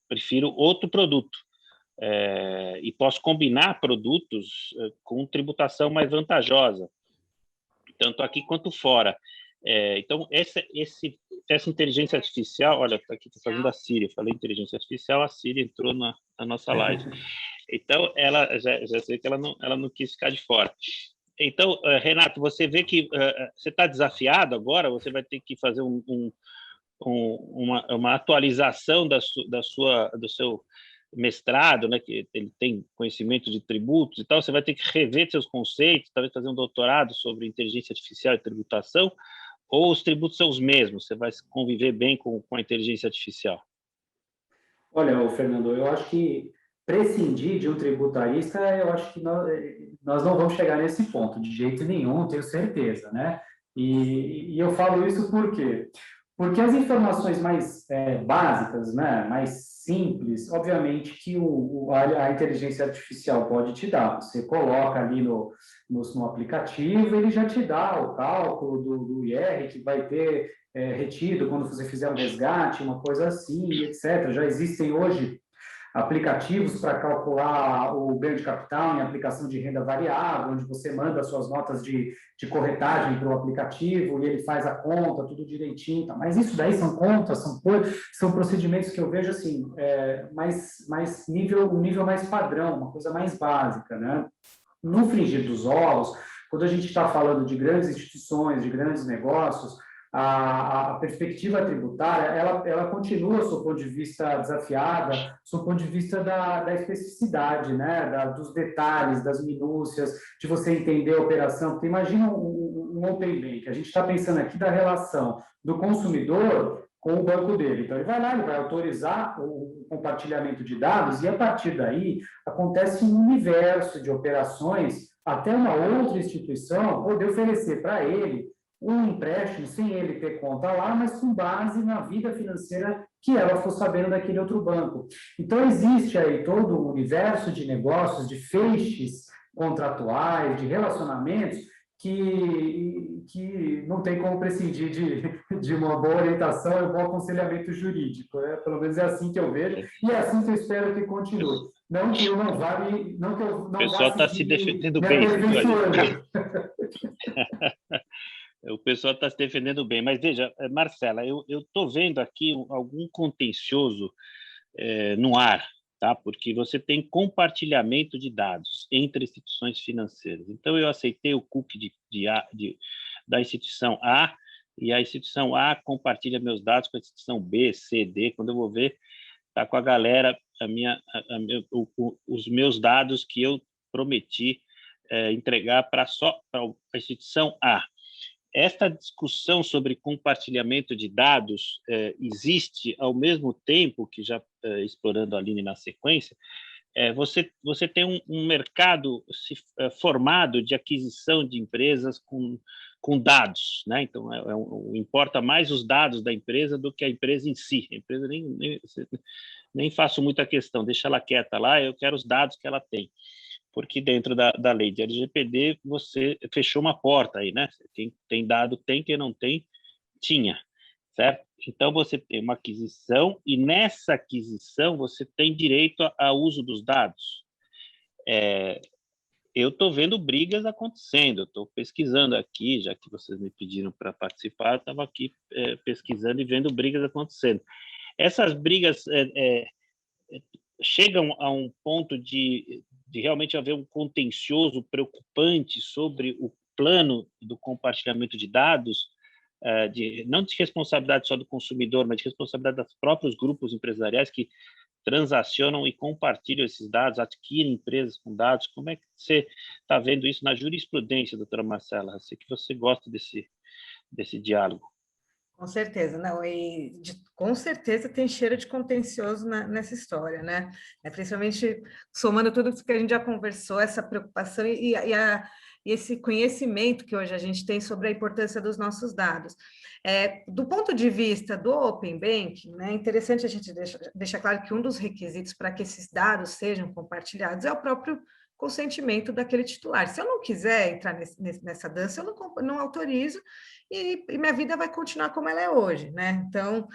prefiro outro produto, e posso combinar produtos com tributação mais vantajosa, tanto aqui quanto fora. Então, essa inteligência artificial, olha, aqui estou fazendo a Siri, eu falei inteligência artificial, a Siri entrou na nossa live. Então, ela já sei que ela não quis ficar de fora. Então, Renato, você vê que você está desafiado agora, você vai ter que fazer uma atualização do seu mestrado, né, que ele tem conhecimento de tributos e tal, você vai ter que rever seus conceitos, talvez fazer um doutorado sobre inteligência artificial e tributação, ou os tributos são os mesmos, você vai conviver bem com a inteligência artificial? Olha, Fernando, eu acho que prescindir de um tributarista, eu acho que nós não vamos chegar nesse ponto, de jeito nenhum, tenho certeza, né? E eu falo isso por quê? Porque as informações mais básicas, né, mais simples, obviamente que a inteligência artificial pode te dar. Você coloca ali no aplicativo, ele já te dá o cálculo do IR que vai ter retido quando você fizer um resgate, uma coisa assim, etc. Já existem hoje aplicativos para calcular o ganho de capital em aplicação de renda variável, onde você manda suas notas de corretagem para o aplicativo e ele faz a conta, tudo direitinho. Tá? Mas isso daí são contas, são procedimentos que eu vejo assim, um nível mais padrão, uma coisa mais básica, né? No frigir dos ovos, quando a gente está falando de grandes instituições, de grandes negócios, a perspectiva tributária, ela continua, do seu ponto de vista desafiada, do seu ponto de vista da especificidade, né? Dos detalhes, das minúcias, de você entender a operação. Porque imagina um Open Bank, a gente está pensando aqui da relação do consumidor com o banco dele. Então, ele vai lá, ele vai autorizar o compartilhamento de dados e, a partir daí, acontece um universo de operações até uma outra instituição poder oferecer para ele um empréstimo sem ele ter conta lá, mas com base na vida financeira que ela for sabendo daquele outro banco. Então, existe aí todo um universo de negócios, de feixes contratuais, de relacionamentos, que não tem como prescindir de uma boa orientação e um bom aconselhamento jurídico. Né? Pelo menos é assim que eu vejo, e é assim que eu espero que continue. Não que eu não vá me... Não que eu não o pessoal está se defendendo bem. O pessoal está se defendendo bem. Mas, veja, Marcela, eu estou vendo aqui algum contencioso no ar, tá? Porque você tem compartilhamento de dados entre instituições financeiras. Então, eu aceitei o cookie da instituição A, e a instituição A compartilha meus dados com a instituição B, C, D. Quando eu vou ver, está com a galera os meus dados que eu prometi entregar para a instituição A. esta discussão sobre compartilhamento de dados existe ao mesmo tempo que, já explorando a Aline na sequência, você tem um mercado formado de aquisição de empresas com dados, né? Então, importa mais os dados da empresa do que a empresa em si. A empresa nem faço muita questão, deixa ela quieta lá, eu quero os dados que ela tem. Porque dentro da lei de LGPD, você fechou uma porta aí, né? Quem tem dado tem, quem não tem, tinha, certo? Então, você tem uma aquisição e nessa aquisição você tem direito ao uso dos dados. Eu estou vendo brigas acontecendo, estou pesquisando aqui, já que vocês me pediram para participar, eu estava aqui pesquisando e vendo brigas acontecendo. Essas brigas chegam a um ponto de realmente haver um contencioso preocupante sobre o plano do compartilhamento de dados, não de responsabilidade só do consumidor, mas de responsabilidade dos próprios grupos empresariais que transacionam e compartilham esses dados, adquirem empresas com dados. Como é que você está vendo isso na jurisprudência, doutora Marcela? Eu sei que você gosta desse diálogo. Com certeza, não, com certeza tem cheiro de contencioso nessa história, né? Principalmente somando tudo isso que a gente já conversou, essa preocupação e esse conhecimento que hoje a gente tem sobre a importância dos nossos dados. Do ponto de vista do Open Banking, né, é interessante a gente deixar claro que um dos requisitos para que esses dados sejam compartilhados é o próprio consentimento daquele titular. Se eu não quiser entrar nessa dança, eu não autorizo e minha vida vai continuar como ela é hoje, né? Então,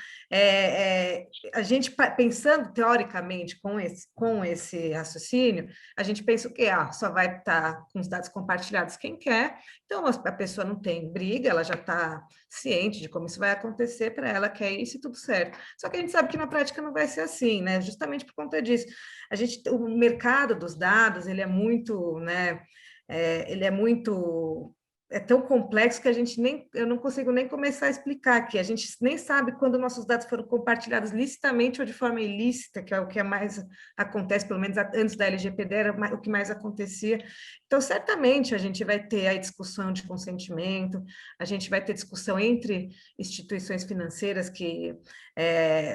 a gente pensando teoricamente com esse raciocínio, a gente pensa o quê? Só vai estar com os dados compartilhados quem quer, então a pessoa não tem briga, ela já está ciente de como isso vai acontecer, para ela quer isso e tudo certo. Só que a gente sabe que na prática não vai ser assim, né? Justamente por conta disso. O mercado dos dados, ele é muito, né? É tão complexo que eu não consigo nem começar a explicar aqui. A gente nem sabe quando nossos dados foram compartilhados licitamente ou de forma ilícita, que é o que mais acontece, pelo menos antes da LGPD era o que mais acontecia. Então, certamente, a gente vai ter a discussão de consentimento, a gente vai ter discussão entre instituições financeiras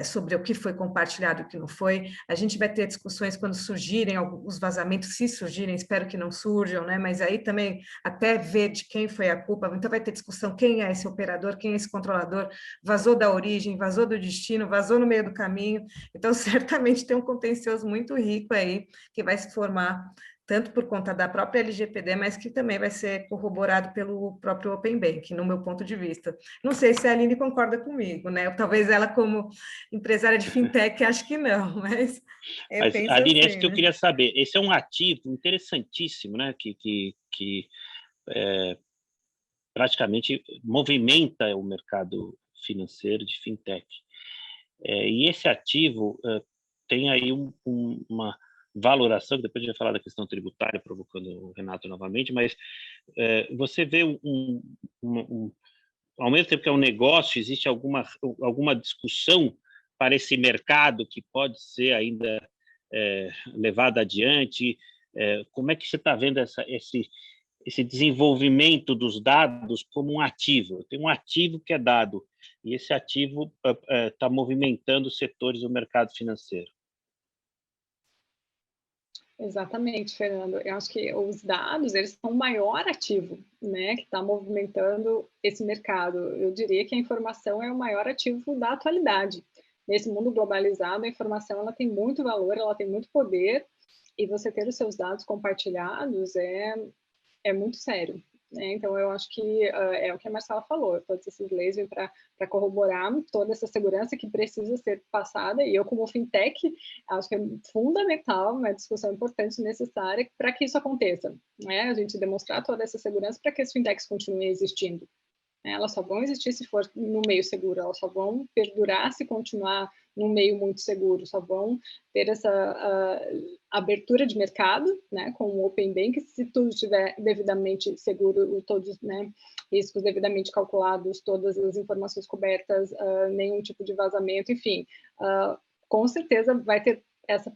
sobre o que foi compartilhado e o que não foi. A gente vai ter discussões quando surgirem os vazamentos, se surgirem, espero que não surjam, né? Mas aí também até ver de quem foi a culpa, então vai ter discussão quem é esse operador, quem é esse controlador, vazou da origem, vazou do destino, vazou no meio do caminho, então certamente tem um contencioso muito rico aí, que vai se formar tanto por conta da própria LGPD, mas que também vai ser corroborado pelo próprio Open Banking, no meu ponto de vista. Não sei se a Aline concorda comigo, né? Talvez ela, como empresária de fintech, acho que não, mas eu penso Aline, assim, isso que eu queria saber. Esse é um ativo interessantíssimo, né? Que praticamente movimenta o mercado financeiro de fintech. E esse ativo tem aí uma valoração, que depois a gente vai falar da questão tributária, provocando o Renato novamente, mas você vê ao mesmo tempo que é um negócio, existe alguma discussão para esse mercado que pode ser ainda levado adiante? Como é que você está vendo esse desenvolvimento dos dados como um ativo? Tem um ativo que é dado, e esse ativo está movimentando os setores do mercado financeiro. Exatamente, Fernando. Eu acho que os dados, eles são o maior ativo, né, que está movimentando esse mercado. Eu diria que a informação é o maior ativo da atualidade. Nesse mundo globalizado, a informação ela tem muito valor, ela tem muito poder, e você ter os seus dados compartilhados é muito sério. Então, eu acho que é o que a Marcela falou, todas essas leis vêm para corroborar toda essa segurança que precisa ser passada, e eu, como fintech, acho que é fundamental, uma discussão importante, necessária, para que isso aconteça, né? A gente demonstrar toda essa segurança para que as fintechs continuem existindo. Elas só vão existir se for no meio seguro, elas só vão perdurar se continuar num meio muito seguro, só vão ter essa abertura de mercado, né, com o Open Banking, se tudo estiver devidamente seguro, todos, né, riscos devidamente calculados, todas as informações cobertas, nenhum tipo de vazamento, enfim, com certeza vai ter essa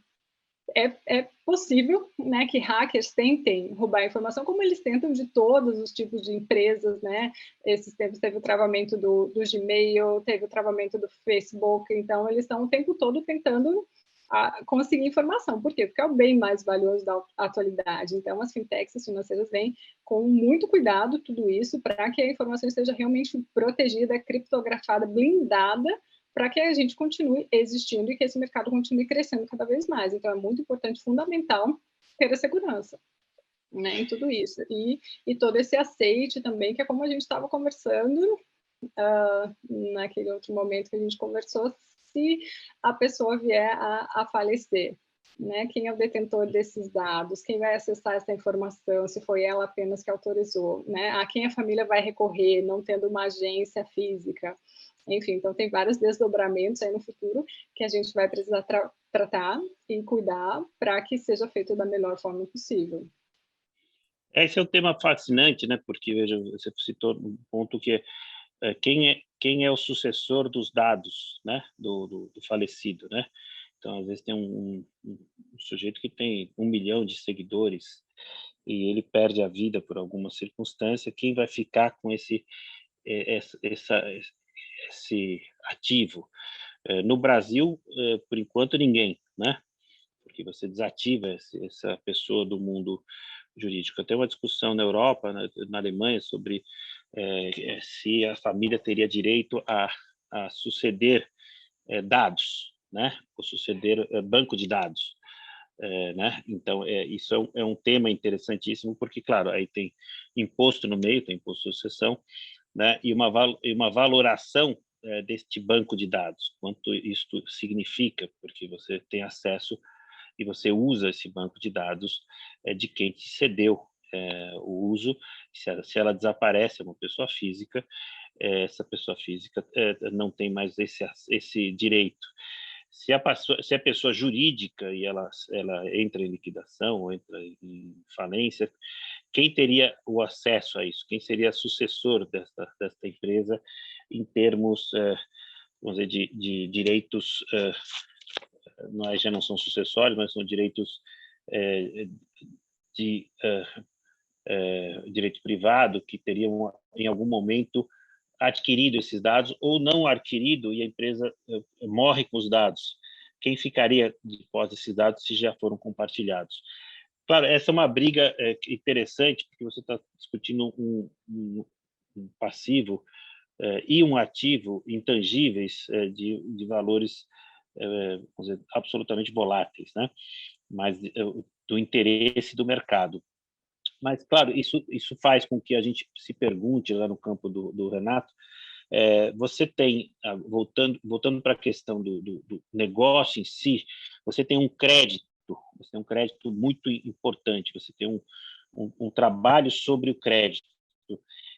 é possível, né, que hackers tentem roubar a informação, como eles tentam de todos os tipos de empresas, né? Esses tempos teve o travamento do Gmail, teve o travamento do Facebook, então eles estão o tempo todo tentando conseguir informação. Por quê? Porque é o bem mais valioso da atualidade. Então, as fintechs, as financeiras, vêm com muito cuidado tudo isso para que a informação esteja realmente protegida, criptografada, blindada, para que a gente continue existindo e que esse mercado continue crescendo cada vez mais. Então, é muito importante, fundamental, ter a segurança, né, em tudo isso. E todo esse aceite também, que é como a gente estava conversando naquele outro momento que a gente conversou, se a pessoa vier a falecer, né? Quem é o detentor desses dados? Quem vai acessar essa informação? Se foi ela apenas que autorizou, né? A quem a família vai recorrer, não tendo uma agência física? Enfim, então tem vários desdobramentos aí no futuro que a gente vai precisar tratar e cuidar para que seja feito da melhor forma possível. Esse é um tema fascinante, né? Porque, veja, você citou um ponto que quem é o sucessor dos dados, né, do falecido, né? Então, às vezes tem um sujeito que tem 1 milhão de seguidores e ele perde a vida por alguma circunstância. Quem vai ficar com esse ativo? No Brasil, por enquanto, ninguém, né? Porque você desativa essa pessoa do mundo jurídico. Tem uma discussão na Europa, na Alemanha, sobre se a família teria direito a suceder dados, né? Ou suceder banco de dados, né? Então, isso é um tema interessantíssimo, porque, claro, aí tem imposto no meio, tem imposto de sucessão, né? E uma valoração deste banco de dados, quanto isto significa, porque você tem acesso e você usa esse banco de dados de quem te cedeu o uso. Se ela desaparece, é uma pessoa física, essa pessoa física não tem mais esse direito. Se a pessoa jurídica e ela entra em liquidação ou entra em falência, quem teria o acesso a isso? Quem seria sucessor desta empresa em termos, vamos dizer, de direitos, já não são sucessórios, mas são direitos de direito privado, que teriam, em algum momento, adquirido esses dados ou não adquirido, e a empresa morre com os dados. Quem ficaria depois desses dados se já foram compartilhados? Claro, essa é uma briga interessante, porque você está discutindo um passivo e um ativo intangíveis de valores, vamos dizer, absolutamente voláteis, né? Mas do interesse do mercado. Mas, claro, isso faz com que a gente se pergunte, lá no campo do Renato, você tem, voltando para a questão do negócio em si, você tem um crédito muito importante, você tem um trabalho sobre o crédito.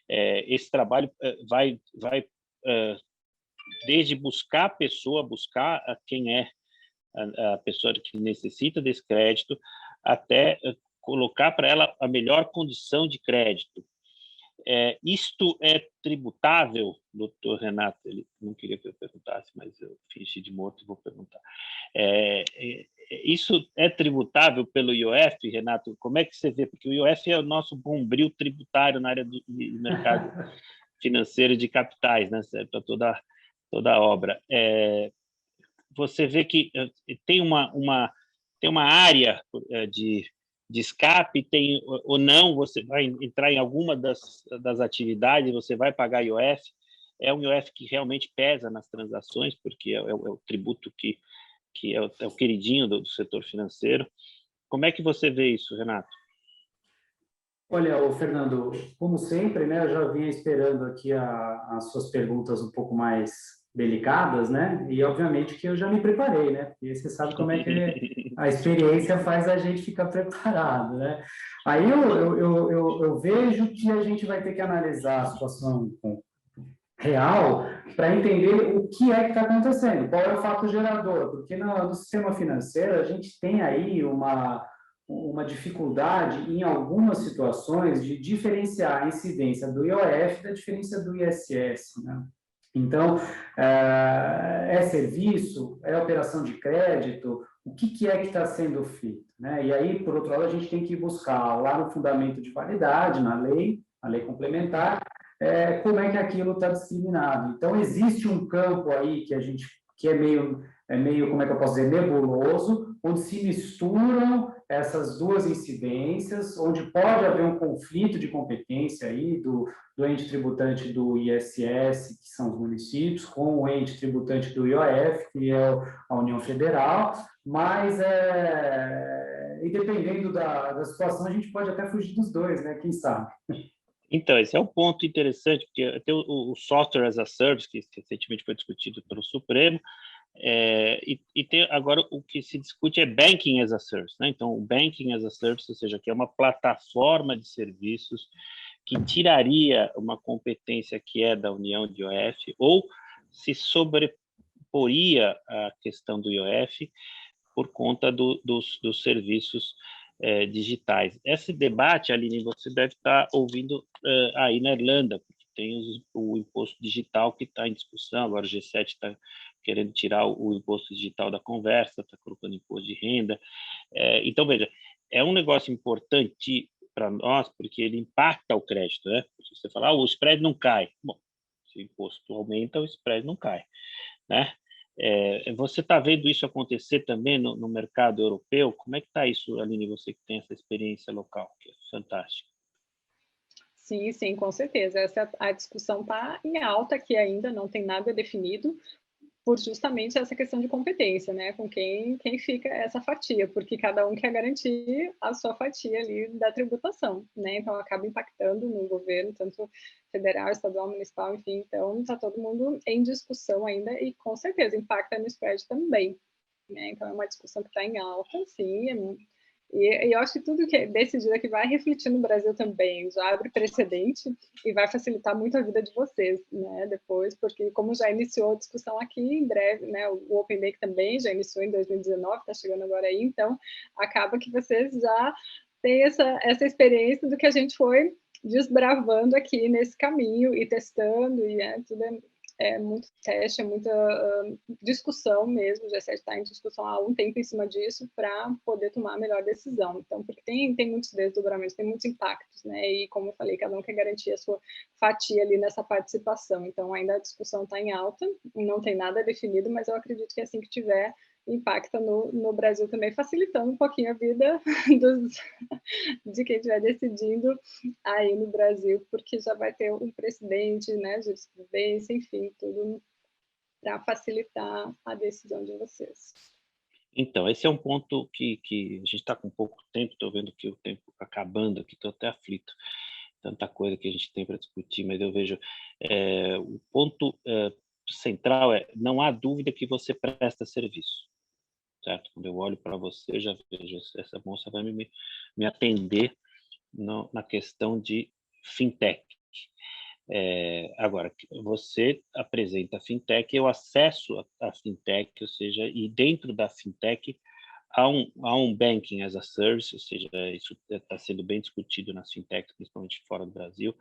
Esse trabalho vai desde buscar a pessoa, buscar quem é a pessoa que necessita desse crédito, até colocar para ela a melhor condição de crédito. Isto é tributável, doutor Renato? Ele não queria que eu perguntasse, mas eu fingi de morto e vou perguntar. Isso é tributável pelo IOF, Renato? Como é que você vê? Porque o IOF é o nosso bombril tributário na área do mercado financeiro de capitais, né? Para toda a obra. Você vê que tem uma área de escape, tem ou não, você vai entrar em alguma das atividades, você vai pagar IOF, é um IOF que realmente pesa nas transações, porque é o tributo que é o queridinho do setor financeiro. Como é que você vê isso, Renato? Olha, Fernando, como sempre, né, eu já vinha esperando aqui as suas perguntas um pouco mais delicadas, né? E obviamente que eu já me preparei, né? Porque você sabe como é que a experiência faz a gente ficar preparado, né? Aí eu vejo que a gente vai ter que analisar a situação real para entender o que é que está acontecendo, qual é o fato gerador, porque no sistema financeiro a gente tem aí uma dificuldade em algumas situações de diferenciar a incidência do IOF da diferença do ISS, né? Então, é serviço, é operação de crédito, o que é que está sendo feito, né? E aí, por outro lado, a gente tem que buscar lá no fundamento de validade, na lei complementar, como é que aquilo está disseminado. Então, existe um campo aí que é meio, como é que eu posso dizer, nebuloso, onde se misturam essas duas incidências, onde pode haver um conflito de competência aí do ente tributante do ISS, que são os municípios, com o ente tributante do IOF, que é a União Federal, mas, e dependendo da situação, a gente pode até fugir dos dois, né? Quem sabe? Então, esse é um ponto interessante, porque tem o Software as a Service, que recentemente foi discutido pelo Supremo, e tem agora o que se discute é Banking as a Service, né? Então, o Banking as a Service, ou seja, que é uma plataforma de serviços que tiraria uma competência que é da União de IOF, ou se sobreporia à questão do IOF por conta dos serviços digitais. Esse debate, Aline, você deve estar ouvindo aí na Irlanda, porque tem o imposto digital que está em discussão, agora o G7 está querendo tirar o imposto digital da conversa, está colocando imposto de renda. Então, veja, é um negócio importante para nós, porque ele impacta o crédito, né? Se você falar, o spread não cai. Bom, se o imposto aumenta, o spread não cai, né? Você está vendo isso acontecer também no mercado europeu? Como é que está isso, Aline, você que tem essa experiência local, que é fantástica? Sim, sim, com certeza. A discussão está em alta aqui ainda, não tem nada definido, por justamente essa questão de competência, né? Com quem fica essa fatia, porque cada um quer garantir a sua fatia ali da tributação, né? Então, acaba impactando no governo, tanto federal, estadual, municipal, enfim. Então, está todo mundo em discussão ainda e, com certeza, impacta no spread também, né? Então, é uma discussão que está em alta, sim, e eu acho que tudo que é decidido aqui vai refletir no Brasil também, já abre precedente e vai facilitar muito a vida de vocês, né, depois, porque como já iniciou a discussão aqui, em breve, né, o Open Bank também já iniciou em 2019, está chegando agora aí, então acaba que vocês já têm essa experiência do que a gente foi desbravando aqui nesse caminho e testando, e tudo é muito teste, é muita discussão mesmo, o G7 está em discussão há um tempo em cima disso para poder tomar a melhor decisão. Então, porque tem muitos desdobramentos, tem muitos impactos, né? E como eu falei, cada um quer garantir a sua fatia ali nessa participação. Então, ainda a discussão está em alta, não tem nada definido, mas eu acredito que assim que tiver, impacta no Brasil também, facilitando um pouquinho a vida de quem estiver decidindo aí no Brasil, porque já vai ter um precedente, né, jurisprudência, enfim, tudo para facilitar a decisão de vocês. Então, esse é um ponto que a gente está com pouco tempo, estou vendo que o tempo está acabando aqui, estou até aflito, tanta coisa que a gente tem para discutir, mas eu vejo o ponto central não há dúvida que você presta serviço, certo? Quando eu olho para você, eu já vejo, essa moça vai me atender na questão de fintech. Agora, você apresenta a fintech, eu acesso a fintech, ou seja, e dentro da fintech há um banking as a service, ou seja, isso está sendo bem discutido nas fintechs, principalmente fora do Brasil.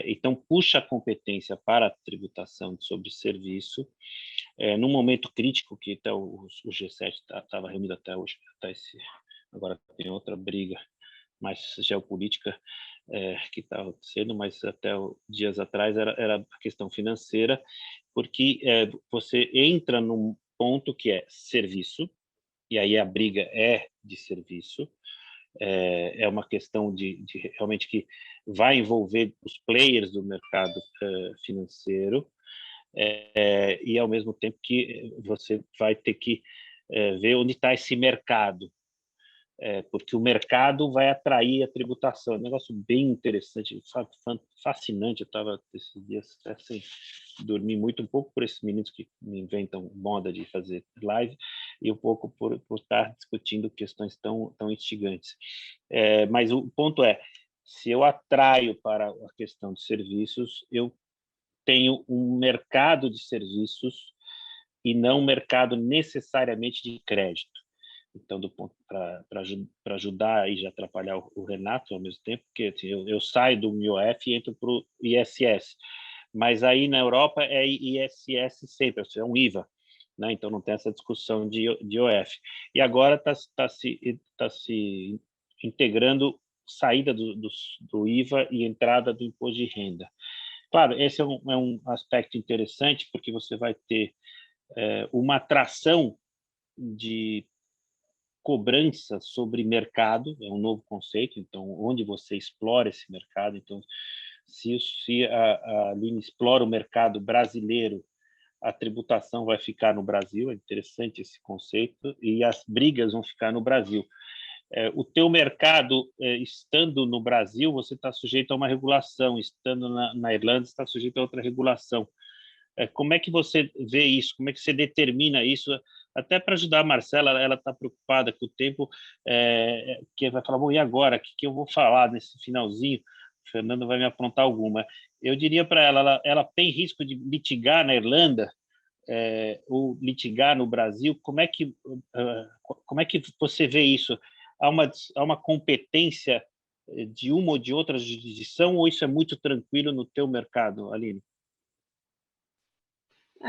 Então, puxa a competência para a tributação sobre serviço, num momento crítico que até o G7 estava reunido até hoje, agora tem outra briga mais geopolítica que está acontecendo, mas até dias atrás era a questão financeira, porque você entra num ponto que é serviço, e aí a briga é de serviço, é uma questão de realmente que vai envolver os players do mercado financeiro, e ao mesmo tempo que você vai ter que ver onde está esse mercado, porque o mercado vai atrair a tributação. É um negócio bem interessante, fascinante. Eu estava esses dias até sem dormir muito, um pouco por esses meninos que me inventam moda de fazer live, e um pouco por estar discutindo questões tão instigantes. Mas o ponto é, se eu atraio para a questão de serviços, eu tenho um mercado de serviços e não um mercado necessariamente de crédito. Então, para ajudar e já atrapalhar o Renato ao mesmo tempo, porque assim, eu saio do MIOF e entro para o ISS, mas aí na Europa é ISS sempre, ou seja, é um IVA. né? Então não tem essa discussão de IOF. E agora está se integrando saída do IVA e entrada do imposto de renda. Claro, esse é um aspecto interessante, porque você vai ter uma atração de cobrança sobre mercado, é um novo conceito, então, onde você explora esse mercado. Então, se a Aline explora o mercado brasileiro, a tributação vai ficar no Brasil, é interessante esse conceito, e as brigas vão ficar no Brasil. O teu mercado, estando no Brasil, você está sujeito a uma regulação, estando na Irlanda, está sujeito a outra regulação. Como é que você vê isso? Como é que você determina isso? Até para ajudar a Marcela, ela está preocupada com o tempo, que vai falar, bom, e agora? O que eu vou falar nesse finalzinho? O Fernando vai me aprontar alguma. Eu diria para ela tem risco de litigar na Irlanda, ou litigar no Brasil? Como é que você vê isso? Há uma competência de uma ou de outra jurisdição, ou isso é muito tranquilo no teu mercado, Aline?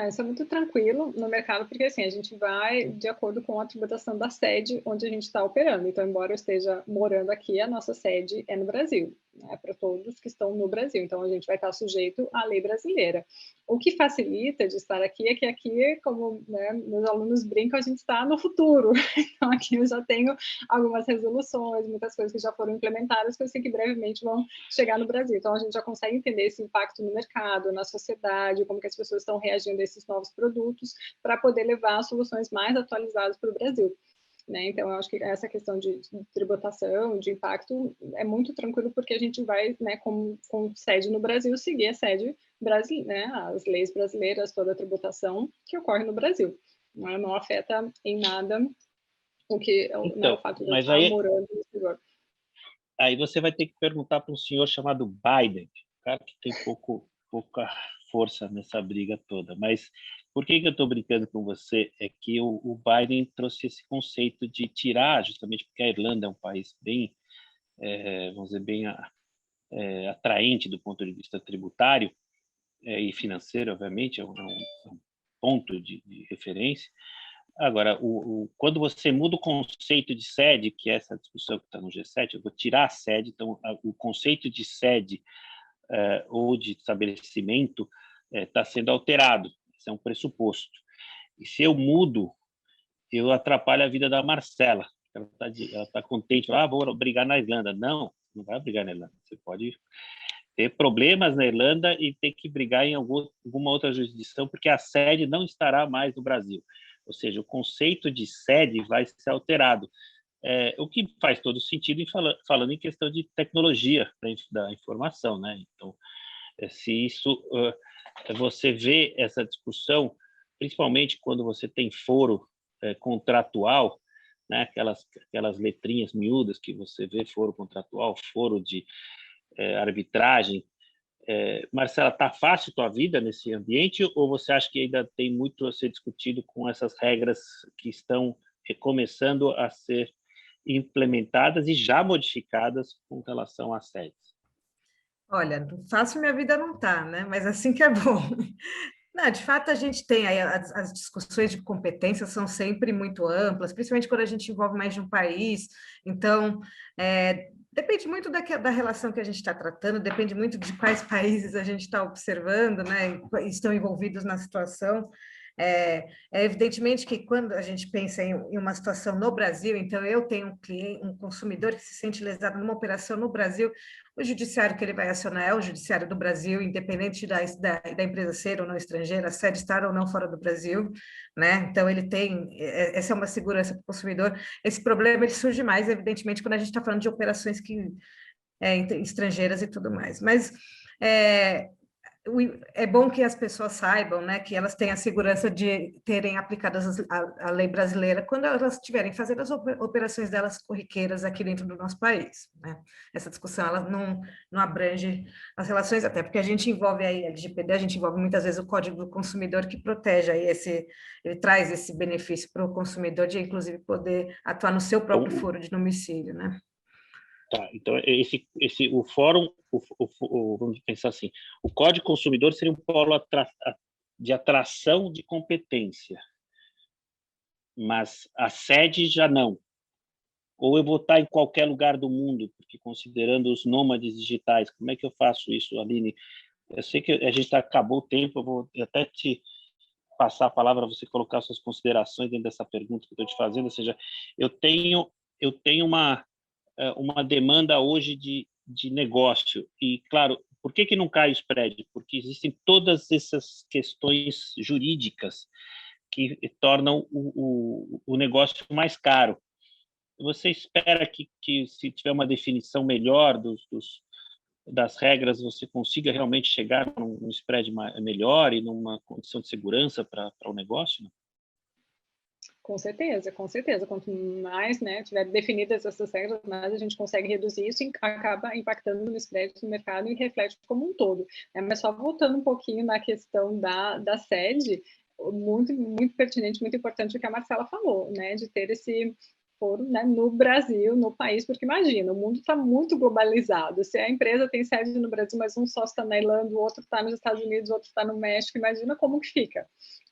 Isso é muito tranquilo no mercado, porque assim, a gente vai de acordo com a tributação da sede onde a gente está operando. Então, embora eu esteja morando aqui, a nossa sede é no Brasil, né, para todos que estão no Brasil. Então, a gente vai estar sujeito à lei brasileira. O que facilita de estar aqui é que aqui, como, né, meus alunos brincam, a gente está no futuro. Então, aqui eu já tenho algumas resoluções, muitas coisas que já foram implementadas, que eu sei que brevemente vão chegar no Brasil. Então, a gente já consegue entender esse impacto no mercado, na sociedade, como que as pessoas estão reagindo a esses novos produtos, para poder levar soluções mais atualizadas para o Brasil. Né? Então, eu acho que essa questão de tributação, de impacto, é muito tranquilo, porque a gente vai, né, com sede no Brasil, seguir a sede brasileira, né, as leis brasileiras, toda a tributação que ocorre no Brasil. Não afeta em nada o que então, o fato de eu mas estar morando no exterior. Aí você vai ter que perguntar para um senhor chamado Biden, cara que tem pouca força nessa briga toda. Mas por que eu estou brincando com você? É que o Biden trouxe esse conceito de tirar, justamente porque a Irlanda é um país bem, vamos dizer, bem atraente do ponto de vista tributário e financeiro, obviamente, é um ponto de referência. Agora, quando você muda o conceito de sede, que é essa discussão que está no G7, eu vou tirar a sede, então o conceito de sede ou de estabelecimento está sendo alterado, isso é um pressuposto. E se eu mudo, eu atrapalho a vida da Marcela, ela está contente, vou brigar na Irlanda. Não vai brigar na Irlanda, você pode ter problemas na Irlanda e ter que brigar em alguma outra jurisdição, porque a sede não estará mais no Brasil. Ou seja, o conceito de sede vai ser alterado. O que faz todo sentido falando em questão de tecnologia da informação, né? Então, se isso você vê essa discussão, principalmente quando você tem foro contratual, né? Aquelas letrinhas miúdas que você vê, foro contratual, foro de arbitragem. Marcela, está fácil a tua vida nesse ambiente, ou você acha que ainda tem muito a ser discutido com essas regras que estão começando a ser implementadas e já modificadas com relação às sedes? Olha, fácil minha vida não está, né? Mas assim que é bom. Não, de fato, a gente tem aí as discussões de competência são sempre muito amplas, principalmente quando a gente envolve mais de um país. Então, depende muito da relação que a gente está tratando, depende muito de quais países a gente está observando, né? Estão envolvidos na situação. Evidentemente que quando a gente pensa em uma situação no Brasil, então eu tenho um consumidor que se sente lesado numa operação no Brasil, o judiciário que ele vai acionar é o judiciário do Brasil, independente da empresa ser ou não estrangeira, a sede estar ou não fora do Brasil, né? Então ele tem, essa é uma segurança para o consumidor. Esse problema ele surge mais, evidentemente, quando a gente está falando de operações estrangeiras e tudo mais. Mas é bom que as pessoas saibam, né, que elas têm a segurança de terem aplicado a lei brasileira quando elas estiverem fazendo as operações delas corriqueiras aqui dentro do nosso país, né? Essa discussão ela não abrange as relações, até porque a gente envolve aí a LGPD, a gente envolve muitas vezes o Código do Consumidor, que protege aí ele traz esse benefício para o consumidor de, inclusive, poder atuar no seu próprio foro de domicílio, né? Tá, então o fórum, vamos pensar assim, o Código Consumidor seria um polo de atração de competência. mas a sede já não. Ou eu vou estar em qualquer lugar do mundo, porque considerando os nômades digitais, como é que eu faço isso, Aline? Eu sei que a gente acabou o tempo, eu vou até te passar a palavra para você colocar suas considerações dentro dessa pergunta que eu estou te fazendo, ou seja, eu tenho uma demanda hoje de negócio, e, claro, por que não cai o spread? Porque existem todas essas questões jurídicas que tornam o negócio mais caro. Você espera que se tiver uma definição melhor das regras, você consiga realmente chegar num spread melhor e numa condição de segurança para o negócio? Né? Com certeza, com certeza. Quanto mais, né, tiver definidas essas regras, mais a gente consegue reduzir isso e acaba impactando no spread do mercado e reflete como um todo. Né? Mas só voltando um pouquinho na questão da sede, muito, muito pertinente, muito importante o que a Marcela falou, né, de ter esse foro, né, no Brasil, no país, porque imagina, o mundo está muito globalizado. Se a empresa tem sede no Brasil, mas um só está na Irlanda, o outro está nos Estados Unidos, o outro está no México, imagina como que fica.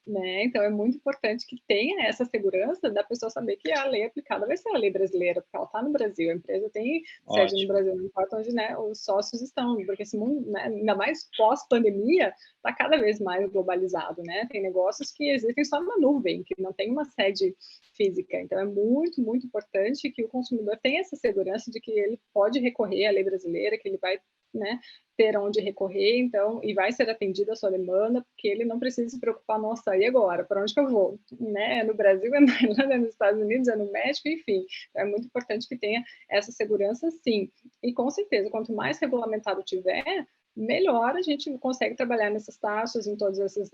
Né? Então, é muito importante que tenha essa segurança da pessoa saber que a lei aplicada vai ser a lei brasileira, porque ela está no Brasil, a empresa tem sede no Brasil, não importa onde, né, os sócios estão, porque esse mundo, né, ainda mais pós-pandemia, está cada vez mais globalizado, né? Tem negócios que existem só na nuvem, que não tem uma sede física. Então, é muito, muito importante que o consumidor tenha essa segurança de que ele pode recorrer à lei brasileira, que ele vai, né, ter onde recorrer, então, e vai ser atendida a sua demanda, porque ele não precisa se preocupar, nossa, e agora? Para onde que eu vou? Né? É no Brasil, é na Irlanda, é nos Estados Unidos, é no México, enfim. Então, é muito importante que tenha essa segurança, sim. E, com certeza, quanto mais regulamentado tiver, melhor a gente consegue trabalhar nessas taxas, em todas essas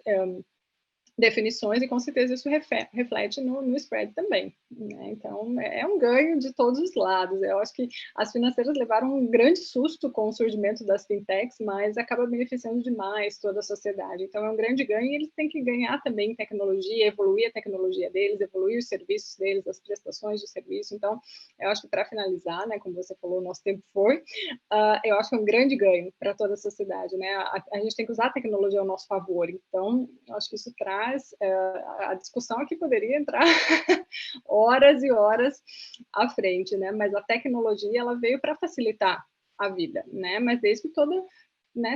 definições, e com certeza isso reflete no spread também. Né? Então, é um ganho de todos os lados. Eu acho que as financeiras levaram um grande susto com o surgimento das fintechs, mas acaba beneficiando demais toda a sociedade. Então, é um grande ganho e eles têm que ganhar também em tecnologia, evoluir a tecnologia deles, evoluir os serviços deles, as prestações de serviço. Então, eu acho que para finalizar, né, como você falou, o nosso tempo foi, eu acho que é um grande ganho para toda a sociedade. Né? A gente tem que usar a tecnologia ao nosso favor. Então, eu acho que isso traz a discussão aqui poderia entrar horas e horas à frente, né? Mas a tecnologia ela veio para facilitar a vida, né? Mas desde que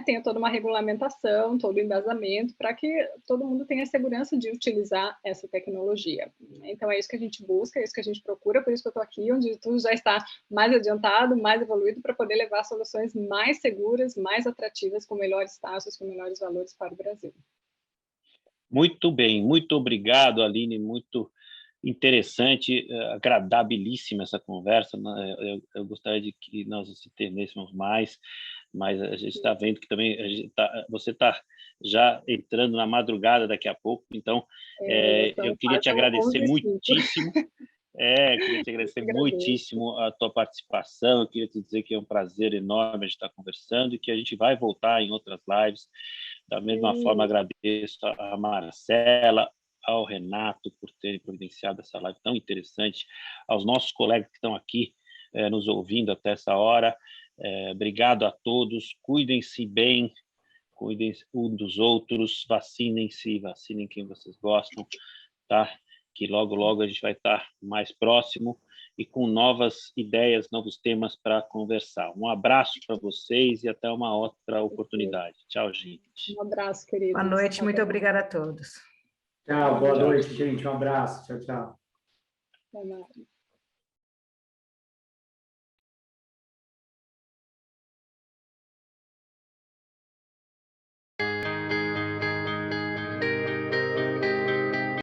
tenha toda uma regulamentação, todo o embasamento, para que todo mundo tenha segurança de utilizar essa tecnologia. Então, é isso que a gente busca, é isso que a gente procura, por isso que eu estou aqui, onde tudo já está mais adiantado, mais evoluído, para poder levar soluções mais seguras, mais atrativas, com melhores taxas, com melhores valores para o Brasil. Muito bem, muito obrigado, Aline, muito interessante, agradabilíssima essa conversa. Eu gostaria de que nós entendêssemos mais, mas a gente está vendo que também você está já entrando na madrugada daqui a pouco, então eu queria te agradecer muitíssimo. Queria te agradecer muitíssimo a tua participação, eu queria te dizer que é um prazer enorme a gente estar conversando e que a gente vai voltar em outras lives. Da mesma forma, agradeço a Marcela, ao Renato por terem providenciado essa live tão interessante, aos nossos colegas que estão aqui nos ouvindo até essa hora. Obrigado a todos, cuidem-se bem, cuidem um dos outros, vacinem-se, vacinem quem vocês gostam, tá? Que logo, logo a gente vai estar mais próximo e com novas ideias, novos temas para conversar. Um abraço para vocês e até uma outra oportunidade. Tchau, gente. Um abraço, querido. Boa noite, muito obrigada a todos. Tchau, boa noite, gente. Um abraço. Tchau, tchau. Boa noite.